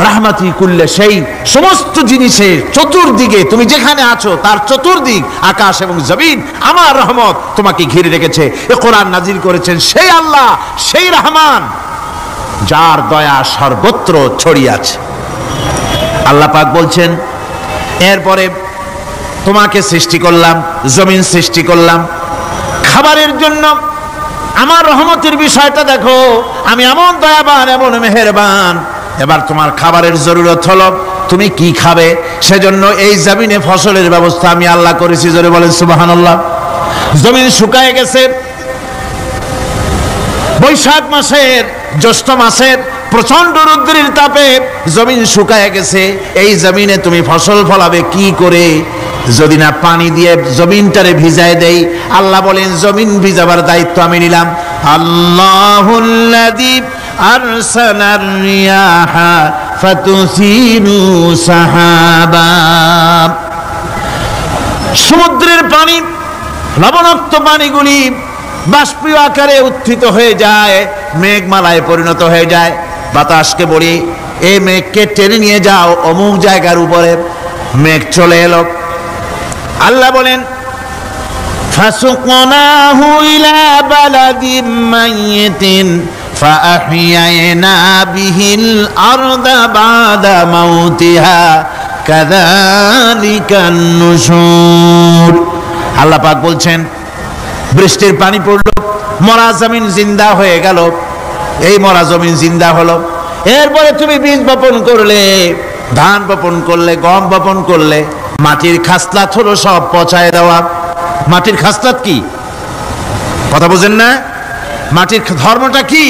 Speaker 3: রাহমাতি কুল্লে, সেই সমস্ত জিনিসের চতুর্দিকে তুমি যেখানে আছো তার চতুর্দিক, আকাশ এবং জমিন, আমার রহমত তোমাকে ঘিরে রেখেছে। এ কোরআন নাজিল করেছেন সেই আল্লাহ, সেই রহমান যার দয়া সর্বত্র ছড়িয়ে আছে। আল্লাহ পাক বলছেন এরপরে তোমাকে সৃষ্টি করলাম, জমিন সৃষ্টি করলাম খাবারের জন্য। আমার রহমতের বিষয়টা দেখো, আমি এমন দয়াবান, এমন মেহেরবান। এবার তোমার খাবারের জরুরত হলো তুমি কি খাবে, সেজন্য এই জমিনে ফসলের ব্যবস্থা আমি আল্লাহ করেছি। জোরে বলেন সুবহানাল্লাহ। জমিন শুকায় গেছে, বৈশাখ মাসের জ্যৈষ্ঠ মাসের প্রচন্ড রৌদ্রের তাপে জমিন শুকায় গেছে। এই জমিনে তুমি ফসল ফলাবে কি করে যদি না পানি দিয়ে জমিনটারে ভিজায় দেই? আল্লাহ বলেন জমিন ভিজাবার দায়িত্ব আমি নিলাম। আল্লাহুল্লাযী আরসালার রিয়াহা ফাতুসিরু সাহাবা, সমুদ্রের পানি, লবণাক্ত পানিগুলি বাষ্পীয় আকারে উত্থিত হয়ে যায়, মেঘমালায় পরিণত হয়ে যায়। বাতাসকে বলি এই মেঘকে টেনে নিয়ে যাও অমুক জায়গার উপরে, মেঘ চলে এলো। আল্লাহ বলেন ফাসুকনাহু ইলা বালাদিম মাইয়িতিন ফাআহইয়ানা বিহিল আরদা বাদা মাউতিহা কাযালিকান নুশুর। আল্লাহ পাক বলছেন বৃষ্টির পানি পড়লো, মরা জমিন জিন্দা হয়ে গেল। এই মরা জমিন জিন্দা হলো, এরপরে তুমি বীজ বপন করলে, ধান বপন করলে, গম বপন করলে, মাটির খাসলাত হলো সব পচায় দেওয়া। মাটির খাসলাত কি কথা বোঝেন না? মাটির ধর্মটা কি?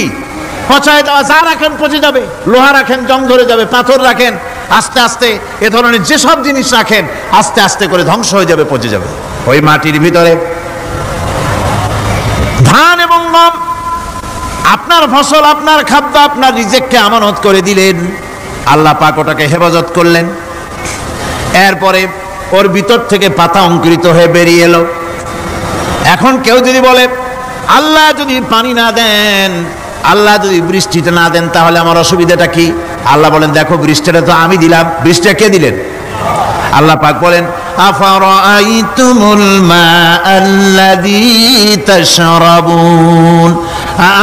Speaker 3: পচায় দেওয়া। যা রাখেন পচে যাবে, লোহা রাখেন জং ধরে যাবে, পাথর রাখেন আস্তে আস্তে, এ ধরনের যেসব জিনিস রাখেন আস্তে আস্তে করে ধ্বংস হয়ে যাবে, পচে যাবে। ওই মাটির ভিতরে ধান এবং গম, আপনার ফসল, আপনার খাদ্য, আপনার রিজিককে আমানত করে দিলেন। আল্লাহ পাক ওটাকে হেফাজত করলেন। এরপরে ওর ভিতর থেকে পাতা অঙ্কুরিত হয়ে বেরিয়ে এলো। এখন কেউ যদি বলে আল্লাহ যদি পানি না দেন, আল্লাহ যদি বৃষ্টিটা না দেন, তাহলে আমার অসুবিধাটা কি? আল্লাহ বলেন দেখো বৃষ্টিটা তো আমি দিলাম। বৃষ্টিটা কে দিলেন? আল্লাহ পাক বলেন আফারাআইতুমুল মাআল্লাযী তাশরাবুন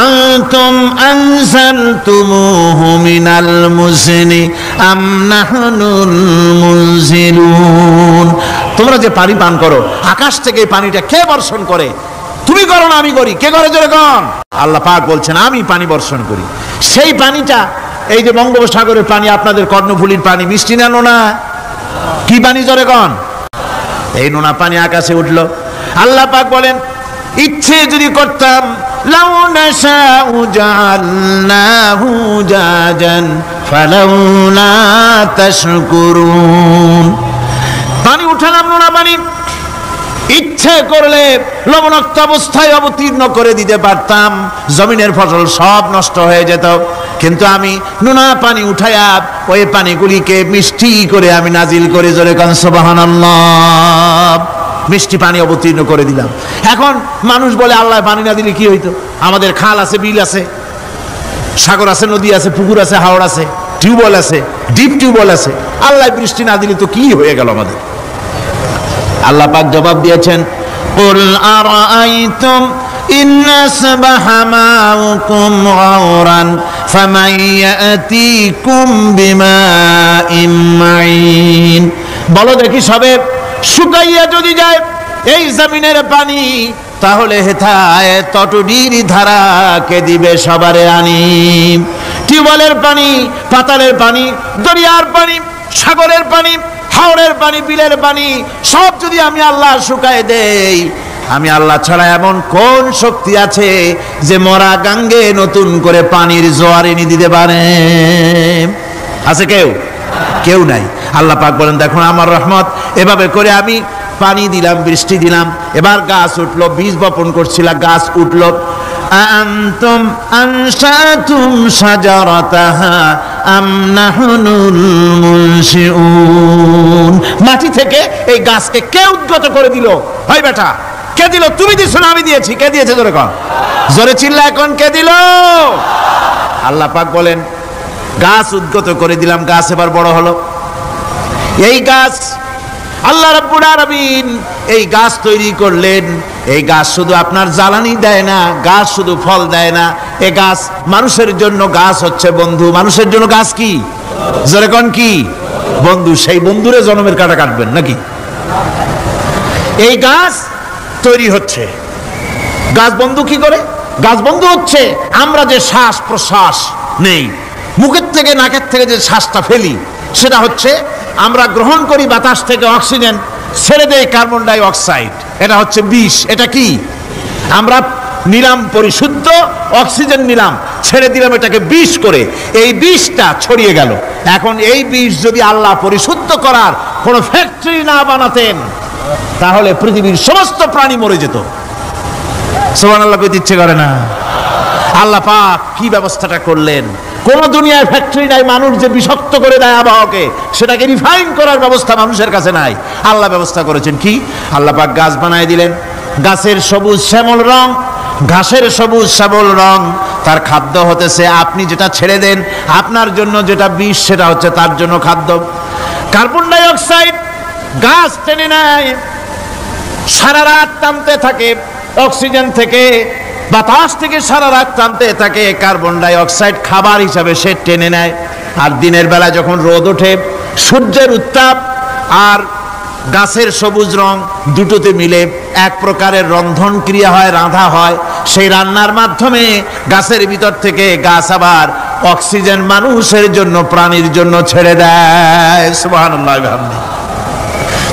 Speaker 3: আনতুম আনজালতুমুহু মিনাল মুজনি আম নাহনুল মুনজিলুন। তোমরা যে পানি পান করো, আকাশ থেকে এই পানিটা কে বর্ষণ করে? তুমি করো না আমি করি? কে করে জোরে কোন? আল্লাহ পাক বলছেন আমি পানি বর্ষণ করি। সেই পানিটা এই যে বঙ্গোপসাগরের পানি, আপনাদের কর্ণফুলীর পানি, মিষ্টি না নোনা? কি পানি জোরে কোন? এই নোনা পানি আকাশে উঠলো। আল্লাহ পাক বলেন ইচ্ছে যদি করতাম লাউ নাশাউ জাআলনাহু জাজান ফালাউলা তাশকুরুন। পানি উঠালাম নোনা পানি, ইচ্ছে করলে লবণাক্ত অবস্থায় অবতীর্ণ করে দিতে পারতাম, জমিনের ফসল সব নষ্ট হয়ে যেত। কিন্তু আমি নোনা পানি উঠায়া ওই পানিগুলিকে মিষ্টি করে আমি নাজিল করে জোরে কান সুবহানাল্লাহ, মিষ্টি পানি অবতীর্ণ করে দিলাম। এখন মানুষ বলে আল্লাহ পানি না দিলে কি হইতো? আমাদের খাল আছে, বিল আছে, সাগর আছে, নদী আছে, পুকুর আছে, হাওড় আছে, টিউবওয়েল আছে, ডিপ টিউবওয়েল আছে, আল্লাহ বৃষ্টি না দিলে তো কি হয়ে গেল আমাদের? আল্লাহ পাক জবাব দিয়েছেন কুল আরাআইতুম ইন আসবাহা মাউকুম গাওরান ফামান ইয়াতিকুম বিমাইন মাইন। বলো দেখি সবে শুকাইয়া যদি যায় এই জমিনের পানি, তাহলে হেথায় তটুডির ধারা কে দিবে সবারে আনি? টিউবওয়েলের পানি, পাতালের পানি, দরিয়ার পানি, সাগরের পানি, হাওড়ের পানি, বিলের পানি সব যদি আমি আল্লাহ শুকায় দেই, আমি আল্লাহ ছাড়া এমন কোন শক্তি আছে যে মরা গাঙ্গে নতুন করে পানির জোয়ার এনে দিতে পারে? আছে কেউ? কেউ নাই। আল্লাহ পাক বলেন দেখুন আমার রহমত, এভাবে করে আমি পানি দিলাম, বৃষ্টি দিলাম, এবার গাছ উঠলো, বীজ বপন করছিলাম, গাছ উঠলো। আনতুম আনশাতুম শাজারাতাহা আম নাহনুল মুনশিউন। মাটি থেকে এই গাছকে কে উদ্গত করে দিল? ভাই বেটা কে দিল? তুমি দিছো না আমি দিয়েছি? কে দিয়েছে জোরে কর, জোরে চিল্লা এখন কে দিল? আল্লাহ পাক বলেন গাছ উদ্গত করে দিলাম, গাছ এবার বড় হলো। এই গাছ আল্লাহ রাব্বুল আলামিন এই গাছ তৈরি করলেন। এই গাছ শুধু আপনার জ্বালানি দেয় না, গাছ শুধু ফল দেয় না, এই গাছ মানুষের জন্য গাছ হচ্ছে বন্ধু। মানুষের জন্য গাছ কি জোরে কোন? কি বন্ধু। সেই বন্ধুরে জন্মের কাটা কাটবেন নাকি? এই গাছ তৈরি হচ্ছে, গাছ বন্ধু কি করে? গাছ বন্ধু হচ্ছে আমরা যে শ্বাস প্রশ্বাস নেই, মুখের থেকে নাকের থেকে যে শ্বাসটা ফেলি, সেটা হচ্ছে আমরা গ্রহণ করি বাতাস থেকে অক্সিজেন, ছেড়ে দেয় কার্বন ডাই অক্সাইড, এটা হচ্ছে বিষ। এটা কি? আমরা নিলাম পরিশুদ্ধ অক্সিজেন, নিলাম, ছেড়ে দিলাম এটাকে বিষ করে, এই বিষটা ছড়িয়ে গেল। এখন এই বিষ যদি আল্লাহ পরিশুদ্ধ করার কোন ফ্যাক্টরি না বানাতেন, তাহলে পৃথিবীর সমস্ত প্রাণী মরে যেত। সুবহানাল্লাহ কইতে ইচ্ছে করে না? আল্লাহ পাক কি ব্যবস্থাটা করলেন! কোন দুনিয়ায় ফ্যাক্টরি নাই, মানুষ যে বিষাক্ত করে দেয় আবহাওয়াকে, সেটাকে রিফাইন করার ব্যবস্থা মানুষের কাছে নাই। আল্লাহ ব্যবস্থা করেছেন কি? আল্লাহ পাক গাছ বানায় দিলেন, গাছের সবুজ শ্যামল রং, ঘাসের সবুজ শ্যামল রং, তার খাদ্য হতেছে আপনি যেটা ছেড়ে দেন, আপনার জন্য যেটা বিষ সেটা হচ্ছে তার জন্য খাদ্য। কার্বন ডাই অক্সাইড গাছ টেনে নেয়, সারা রাত টানতে থাকে, অক্সিজেন থেকে বাতাস থেকে সারা রাত টানতে থাকে, কার্বন ডাই অক্সাইড খাবার হিসাবে সে টেনে নেয়। আর দিনের বেলা যখন রোদ ওঠে, সূর্যের উত্তাপ আর গাছের সবুজ রং দুটোতে মিলে এক প্রকারের রন্ধন ক্রিয়া হয়, রাঁধা হয়। সেই রান্নার মাধ্যমে গাছের ভিতর থেকে গাছ আবার অক্সিজেন মানুষের জন্য, প্রাণীর জন্য ছেড়ে দেয়। সুবহানাল্লাহ।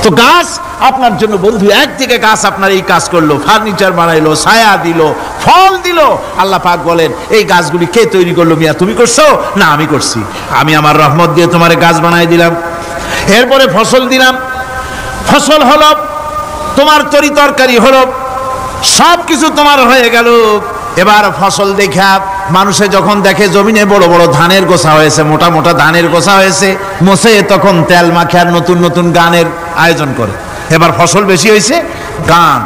Speaker 3: তো গাছ আপনার জন্য বন্ধু। একদিকে গাছ আপনার এই কাজ করলো, ফার্নিচার বানাইলো, ছায়া দিল, ফল দিল। আল্লাহ পাক বলেন এই গাছগুলি কে তৈরি করলো? মিয়া তুমি করছো? না আমি করছি। আমি আমার রহমত দিয়ে তোমার গাছ বানাই দিলাম। এরপরে ফসল দিলাম, ফসল হলো, তোমার তরি তরকারি হলো, সব কিছু তোমার হয়ে গেল। এবার ফসল দেখা মানুষে যখন দেখে জমিনে বড় বড় ধানের গোছা হয়েছে, মোটা মোটা ধানের গোছা হয়েছে, মোছে তখন তেল মাখে আর নতুন নতুন গানের আয়োজন করে। এবার ফসল বেশি হয়েছে, গান,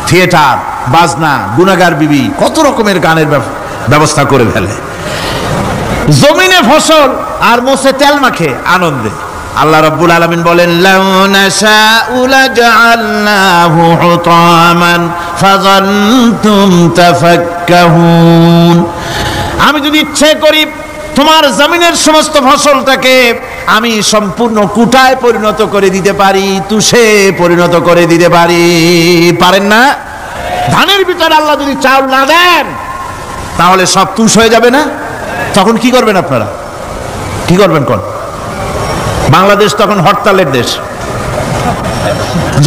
Speaker 3: থিয়েটার, বাজনা, গুনাগার বিবি, কত রকমের গানের ব্যবস্থা করে ফেলে। জমিনে ফসল আর মোছে তেল মাখে আনন্দে। আল্লাহ রাব্বুল আলামিন বলেন লাউ নাশাউ লাজআলনাহু হুতামান ফাযাল্তুম তাফাক্কাহুন। আমি যদি ইচ্ছে করি তোমার জমিনের সমস্ত ফসলটাকে আমি সম্পূর্ণ কুটায় পরিণত করে দিতে পারি, তুষে পরিণত করে দিতে পারি। পারেন না? ধানের ভিতরে আল্লাহ যদি চাউল না দেন তাহলে সব তুষ হয়ে যাবে না? তখন কি করবেন আপনারা? কি করবেন? কোন বাংলাদেশ তখন হরতালের দেশ।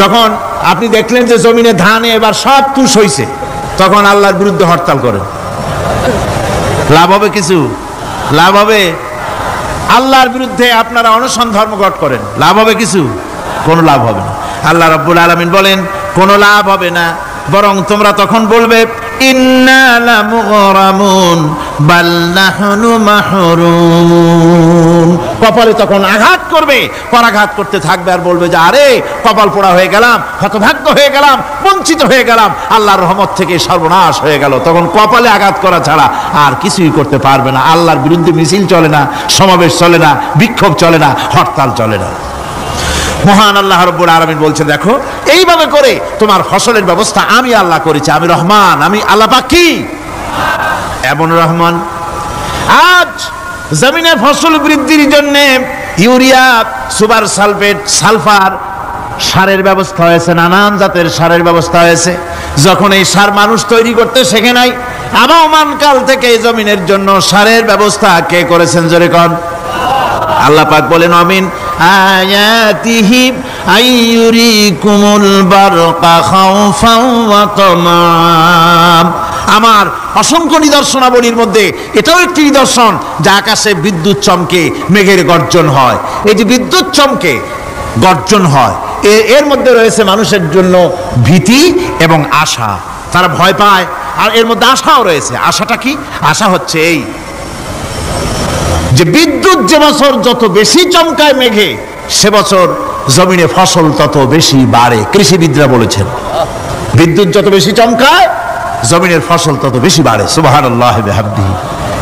Speaker 3: যখন আপনি দেখলেন যে জমিনে ধান এবার সব তুষ হইছে, তখন আল্লাহর বিরুদ্ধে হরতাল করেন, লাভ হবে কিছু? লাভ হবে? আল্লাহর বিরুদ্ধে আপনারা অনশন ধর্মঘট করেন, লাভ হবে কিছু? কোনো লাভ হবে না। আল্লাহ রাব্বুল আলামিন বলেন কোনো লাভ হবে না, বরং তোমরা তখন বলবে ইন্না লামুগরামুন বাল নাহনু মাহরুম। কপালে তখন আঘাত করবে, পরাঘাত করতে থাকবে আর বলবে যে আরে কপাল পোড়া হয়ে গেলাম, হতভাগ্য হয়ে গেলাম, বঞ্চিত হয়ে গেলাম, আল্লাহর রহমত থেকে সর্বনাশ হয়ে গেল। তখন কপালে আঘাত করা ছাড়া আর কিছুই করতে পারবে না। আল্লাহর বিরুদ্ধে মিছিল চলে না, সমাবেশ চলে না, বিক্ষোভ চলে না, হরতাল চলে না। মহান আল্লাহ রাব্বুল আলামিন বলছেন দেখো এইভাবে করে তোমার ফসলের ব্যবস্থা আমি আল্লাহ করেছি। আমি রহমান, আমি আল্লাহ পাক কি এমন রহমান। আজ জমিনে ফসল বৃদ্ধির জন্য ইউরিয়া, সুপার সালফেট, সালফার সারের ব্যবস্থা হয়েছে, নানান জাতের সারের ব্যবস্থা হয়েছে। যখন এই সার মানুষ তৈরি করতে শেখে নাই, আবহমান কাল থেকে এই জমিনের জন্য সারের ব্যবস্থা কে করেছেন? জোরে কোন? আল্লাহ পাক বলেন আমিন আয়াতিহি আইয়ুরিকুমুল বারকা খাউফাও ওয়া তামাম। আমার অসংখ্য নিদর্শনাবলীর মধ্যে এটাও একটি নিদর্শন যে আকাশে বিদ্যুৎ চমকে মেঘের গর্জন হয়। এই যে বিদ্যুৎ চমকে গর্জন হয়, এর মধ্যে রয়েছে মানুষের জন্য ভীতি এবং আশা। তারা ভয় পায়, আর এর মধ্যে আশাও রয়েছে। আশাটা কি? আশা হচ্ছে এই যে বিদ্যুৎ যে বছর যত বেশি চমকায় মেঘে, সে বছর জমিনে ফসল তত বেশি বাড়ে। কৃষিবিদরা বলেছেন বিদ্যুৎ যত বেশি চমকায় জমিনের ফসল তত বেশি বাড়ে। সুবহানাল্লাহ ওয়া বিহামদিহি।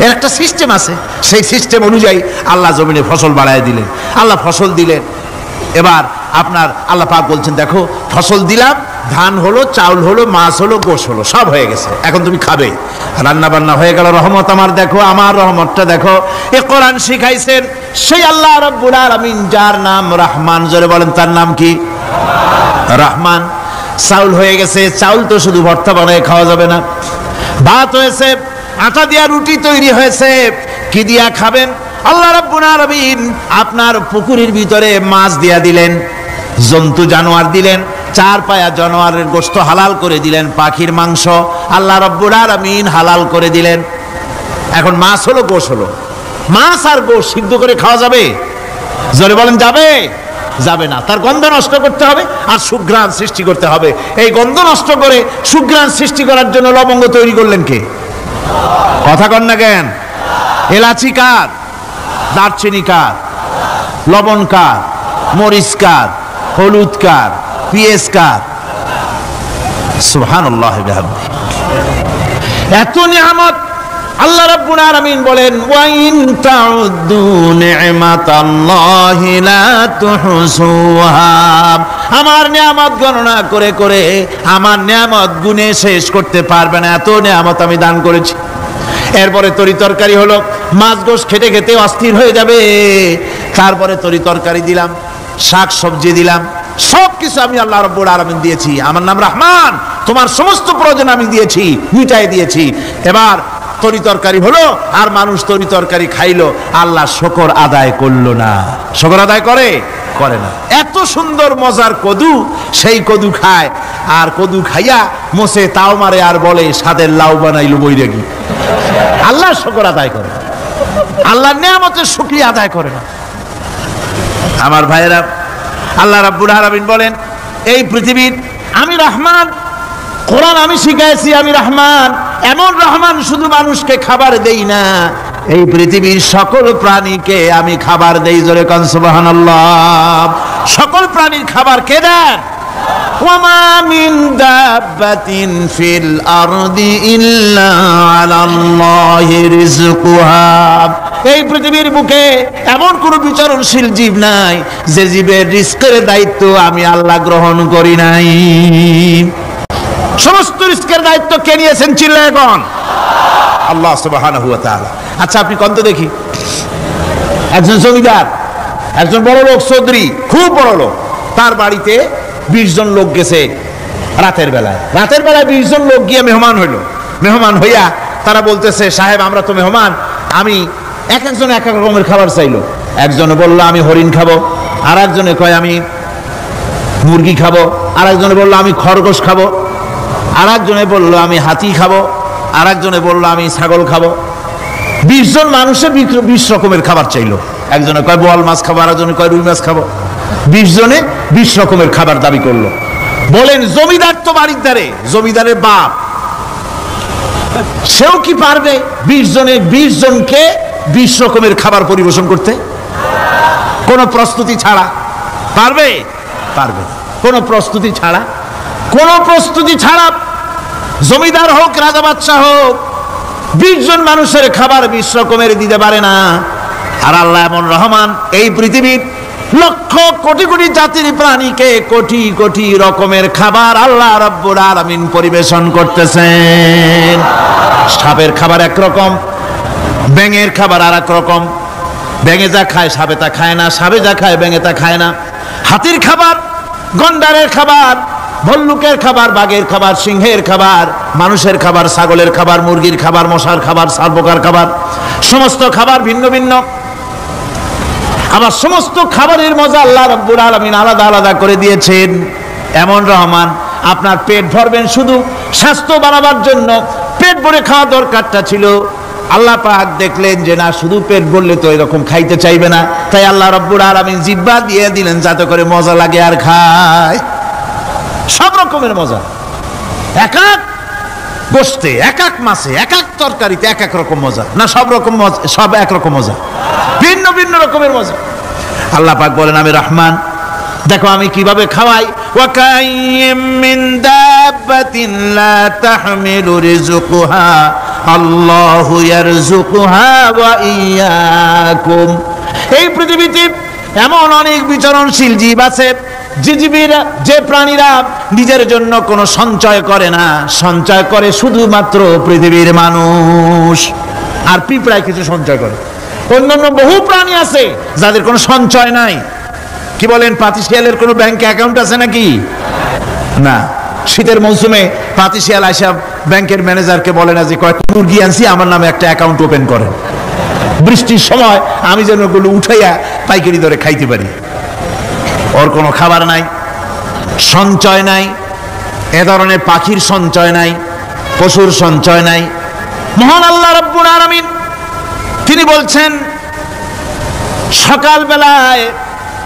Speaker 3: এর একটা সিস্টেম আছে, সেই সিস্টেম অনুযায়ী আল্লাহ জমিনে ফসল বাড়ায় দিলেন। আল্লাহ ফসল দিলেন, এবার আপনার আল্লাহ পাক বলছেন দেখো ফসল দিলাম, ধান হলো, চাউল হলো, মাছ হলো, গোশ হলো, সব হয়ে গেছে, এখন তুমি খাবে। রান্না বান্না হয়ে গেল, রহমত আমার দেখো, আমার রহমতটা দেখো। এ কোরআন শিখাইছেন সেই আল্লাহ রাব্বুল আলামিন, যার নাম রহমান। জোরে বলেন তার নাম কি? রহমান। চাউল হয়ে গেছে, চাউল তো শুধু ভর্তা বানায় খাওয়া যাবে না, ভাত হয়েছে, আটা দিয়া রুটি তৈরি হয়েছে, কি দিয়া খাবেন? আল্লাহ রাব্বুল আলামিন আপনার পুকুরের ভিতরে মাছ দিয়া দিলেন, জন্তু জানোয়ার দিলেন, চার পায়া জানোয়ারের গোশত হালাল করে দিলেন, পাখির মাংস আল্লাহ রাব্বুল আলামিন হালাল করে দিলেন। এখন মাছ হলো, গোশ হলো। মাছ আর গোশ সিদ্ধ করে খাওয়া যাবে? জোরে বলেন যাবে? যাবে না। তার গন্ধ নষ্ট করতে হবে আর সুঘ্রাণ সৃষ্টি করতে হবে। এই গন্ধ নষ্ট করে সুঘ্রাণ সৃষ্টি করার জন্য লবঙ্গ তৈরি করলেন কে? কথা কন না কেন? এলাচি কার? দারচিনি কার? লবণ কার? মরিচ কার? হলুদ কার? পেঁয়াজ কার? সুবহানাল্লাহ ওয়া বিহামদিহি। এত নিয়ামত আল্লাহ রাব্বুল আলামিন বলেন ওয়া ইন তাউদ্দু নি'মাতাল্লাহি লা তুহসুহা। আমার নিয়ামত গণনা করে করে আমার নিয়ামত গুণে শেষ করতে পারবে না, এত নিয়ামত আমি দান করেছি। এরপরে তরি তরকারি হলো, মাছ গোশ খেতে খেতে অস্থির হয়ে যাবে, তারপরে তরি তরকারি দিলাম, শাক সবজি দিলাম, সব কিছু আমি আল্লাহ রাব্বুল আলামিন দিয়েছি। আমার নাম রহমান, তোমার সমস্ত প্রয়োজন আমি দিয়েছি, মিটাই দিয়েছি। এবার তরি তরকারি হলো আর মানুষ তরি তরকারি খাইলো, আল্লাহ শুকর আদায় করলো না। শুকর আদায় করে? করে না। এত সুন্দর মজার কদু, সেই কদু খায়, আর কদু খাইয়া মোসে তাও মারে আর বলে স্বাদের লাউ বানাইলো বৈরাগী। আল্লাহ শুকর আদায় করে, আল্লাহর নিয়ামতের শুকরিয়া আদায় করে না। আমার ভাইয়েরা, আল্লাহ রাব্বুল আলামিন বলেন এই পৃথিবীর আমি রহমান, কোরআন আমি শিখাইছি আমি রহমান। এমন রহমান শুধু মানুষকে খাবার দেই না, এই পৃথিবীর সকল প্রাণীকে আমি খাবার দেই। জোরে কান সুবহানাল্লাহ। সকল প্রাণীর খাবার কে দেন? ওয়ামা মিন দাব্বাতিন ফিল আরদি ইল্লা আলাল্লাহি রিজকুহা। এই পৃথিবীর বুকে এমন কোন বিচরণশীল জীব নাই যে জীবের রিজকের দায়িত্ব আমি আল্লাহ গ্রহণ করি নাই। সমস্ত রিজকের দায়িত্ব কে নিয়েছেন? চিল্লায় এখন আল্লাহ সুবহানাহু ওয়া তাআলা। আচ্ছা আপনি কোন তো দেখি, একজন জমিদার একজন বড় লোক চৌধুরী, খুব বড় লোক, তার বাড়িতে 20 জন লোক গেছে রাতের বেলায়। 20 জন লোক গিয়ে মেহমান হইল। মেহমান হইয়া তারা বলতেছে, সাহেব আমরা তো মেহমান, আমি এক একজন এক এক রকমের খাবার চাইলো। একজনে বললো আমি হরিণ খাবো, আর একজনে কয় আমি মুরগি খাবো, আর একজনে বললো আমি খরগোশ খাবো, আর একজনে বললো আমি হাতি খাবো, আর একজনে বললো আমি ছাগল খাবো। 20 জন মানুষের 20 রকমের খাবার চাইলো। একজনে কয় বোয়াল মাছ খাবো, আর একজনে কয় রুই মাছ খাবো। 20 জনে 20 রকমের খাবার দাবি করলো। বলেন জমিদার তো বাড়ির ধারে, জমিদারের বাপ, সেও কি পারবে 20 জনকে 20 রকমের খাবার পরিবেশন করতে? কোন প্রস্তুতি ছাড়া পারবে? পারবে। কোন প্রস্তুতি ছাড়া, কোন প্রস্তুতি ছাড়া জমিদার হোক রাজা বাদশাহ হোক 20 জন মানুষের খাবার 20 রকমের দিতে পারে না। আর আল্লাহ এমন রহমান, এই পৃথিবীর লক্ষ কোটি কোটি জাতির প্রাণীকে কোটি কোটি রকমের খাবার আল্লাহ রাব্বুল আলামিন পরিবেশন করতেছেন। সাপের খাবার একরকম, ব্যাঙের খাবার আর এক রকম। ব্যাঙে যা খায় সাপে তা খায় না, সাপে যা খায় ব্যাঙে তা খায় না। হাতির খাবার, গন্ডারের খাবার, ভল্লুকের খাবার, বাঘের খাবার, সিংহের খাবার, মানুষের খাবার, ছাগলের খাবার, মুরগির খাবার, মশার খাবার, সারপোকার খাবার, সমস্ত খাবার ভিন্ন ভিন্ন। আবার সমস্ত খাবারের মজা আল্লাহ রাব্বুল আলামিন আলাদা আলাদা করে দিয়েছেন। এমন রহমান, আপনার পেট ভরবেন শুধু স্বাস্থ্য বাড়াবার জন্য, পেট ভরে খাওয়া দরকারটা ছিল। আল্লাহ পাক দেখলেন যে না, শুধু পেট ভরলে তো এরকম খাইতে চাইবে না, তাই আল্লাহ রাব্বুল আলামিন জিহ্বা দিয়ে দিলেন যাতে করে মজা লাগে আর খায়। সব রকমের মজা, এক এক গোশতে, এক এক মাছে, এক এক তরকারিতে এক এক রকম মজা, না সব রকম মজা, সব এক রকম মজা, ভিন্ন ভিন্ন রকমের মজা। আল্লাহ পাক বলেন আমি রহমান, দেখো আমি কিভাবে খাওয়াই। ওয়াকাইয়িম মিন দাব্বাতিন লা তাহমিলু রিজকুহা আল্লাহু ইয়ারযুকুহা ওয়া ইয়্যাকুম। এই পৃথিবীতে এমন অনেক বিচরণশীল জীব আছে, যে জীবীরা, যে প্রাণীরা নিজের জন্য কোনো সঞ্চয় করে না, সঞ্চয় করে শুধুমাত্র পৃথিবীর মানুষ। আর পিঁপড়ায় কিছু সঞ্চয় করে। অন্যান্য বহু প্রাণী আছে যাদের কোনো সঞ্চয় নাই। কি বলেন, পাতিশিয়ালের কোনো ব্যাংকে অ্যাকাউন্ট আছে নাকি? না। শীতের মৌসুমে পাতিশিয়াল আইসা ব্যাংকের ম্যানেজারকে বলে না যে কয়েকটা মুরগি আনছি, আমার নামে একটা অ্যাকাউন্ট ওপেন করেন, বৃষ্টির সময় আমি যেন ওগুলো উঠাইয়া পাইকারি দরে খাইতে পারি। ওর কোনো খাবার নাই, সঞ্চয় নাই। এ ধরনের পাখির সঞ্চয় নাই, পশুর সঞ্চয় নাই। মহান আল্লাহ রাব্বুল আলামিন তিনি বলছেন, সকাল বেলায়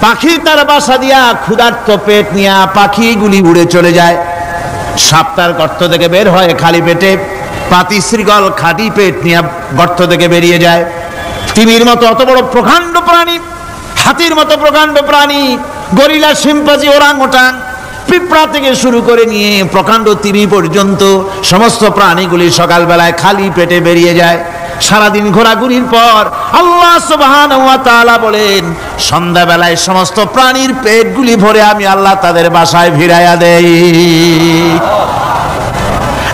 Speaker 3: পাখি তার বাসা দিয়া ক্ষুধার্ত পেট নিয়ে পাখিগুলি উড়ে চলে যায়। সাপ তার গর্ত থেকে বের হয় খালি পেটে, পাতি শৃগল খালি পেট নিয়ে গর্ত থেকে বেরিয়ে যায়। তিমির মতো অত বড় প্রকাণ্ড প্রাণী, হাতির মতো প্রকাণ্ড প্রাণী, গরিলা, শিম্পাঞ্জি, ওরাংওটাং, পিঁপড়া থেকে শুরু করে নিয়ে প্রকাণ্ড তিমি পর্যন্ত সমস্ত প্রাণীগুলি সকালবেলায় খালি পেটে বেরিয়ে যায়। সারাদিন ঘোরাঘুরির পর আল্লাহ সুবহানাহু ওয়া তাআলা বলেন, সন্ধ্যাবেলায় সমস্ত প্রাণীর পেটগুলি ভরে আমি আল্লাহ তাদের বাসায় ফিরাইয়া দেই।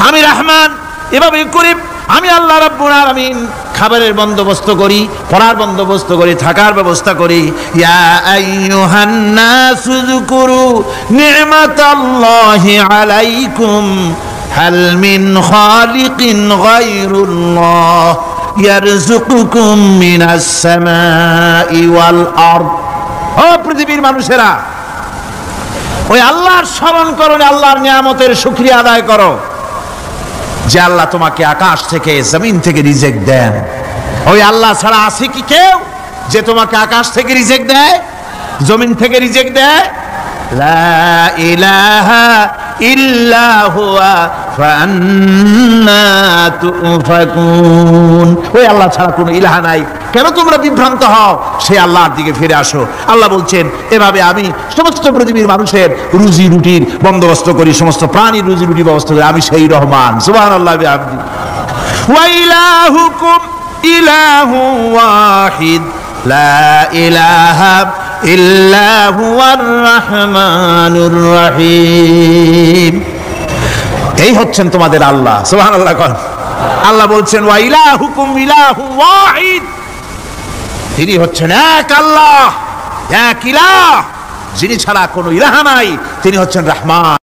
Speaker 3: আমি রহমান, এভাবে করি আমি আল্লাহ রাব্বুল আলামিন খাবারের বন্দোবস্ত করি, পড়ার বন্দোবস্ত করি, থাকার ব্যবস্থা করি। ইয়া আইয়ুহান নাসু যকুরু নি'মাতাল্লাহি আলাইকুম হাল মিন খালিকিন গায়রুল্লাহ ইয়ারযুকুকুম মিনাস সামাই ওয়াল আরদ। ও পৃথিবীর মানুষেরা, ওই আল্লাহর স্মরণ করো, আল্লাহর নিয়ামতের শুকরিয়া আদায় করো যে আল্লাহ তোমাকে আকাশ থেকে জমিন থেকে রিজিক দেন। ওই আল্লাহ ছাড়া আছে কি কেউ যে তোমাকে আকাশ থেকে রিজিক দেয়, জমিন থেকে রিজিক দেয়? লা ইলাহা ইল্লা হুয়া ফান্না তুফাকুন। ওই আল্লাহ ছাড়া কোনো ইলাহা নাই, কেন তোমরা বিভ্রান্ত হও? সেই আল্লাহর দিকে ফিরে আসো। আল্লাহ বলছেন, এভাবে আমি সমস্ত পৃথিবীর মানুষের রুজি রুটির বন্দোবস্ত করি, সমস্ত প্রাণীর রুজি রুটির ব্যবস্থা করি। আমি সেই রহমান। সুবহানাল্লাহ বিহামদি। ওয়া ইলাহুকুম ইলাহু ওয়াহিদ লা ইলাহা ইল্লা হুয়ার রাহমানুর রহিম। এই হচ্ছেন তোমাদের আল্লাহ। সুবহানাল্লাহ। আল্লাহ বলছেন, ওয়া ইলাহুকুম ইলাহু ওয়াহিদ, তিনি হচ্ছেন এক আল্লাহ। এক ইলাহ, যিনি ছাড়া কোনো ইলাহ নাই, তিনি হচ্ছেন রহমান।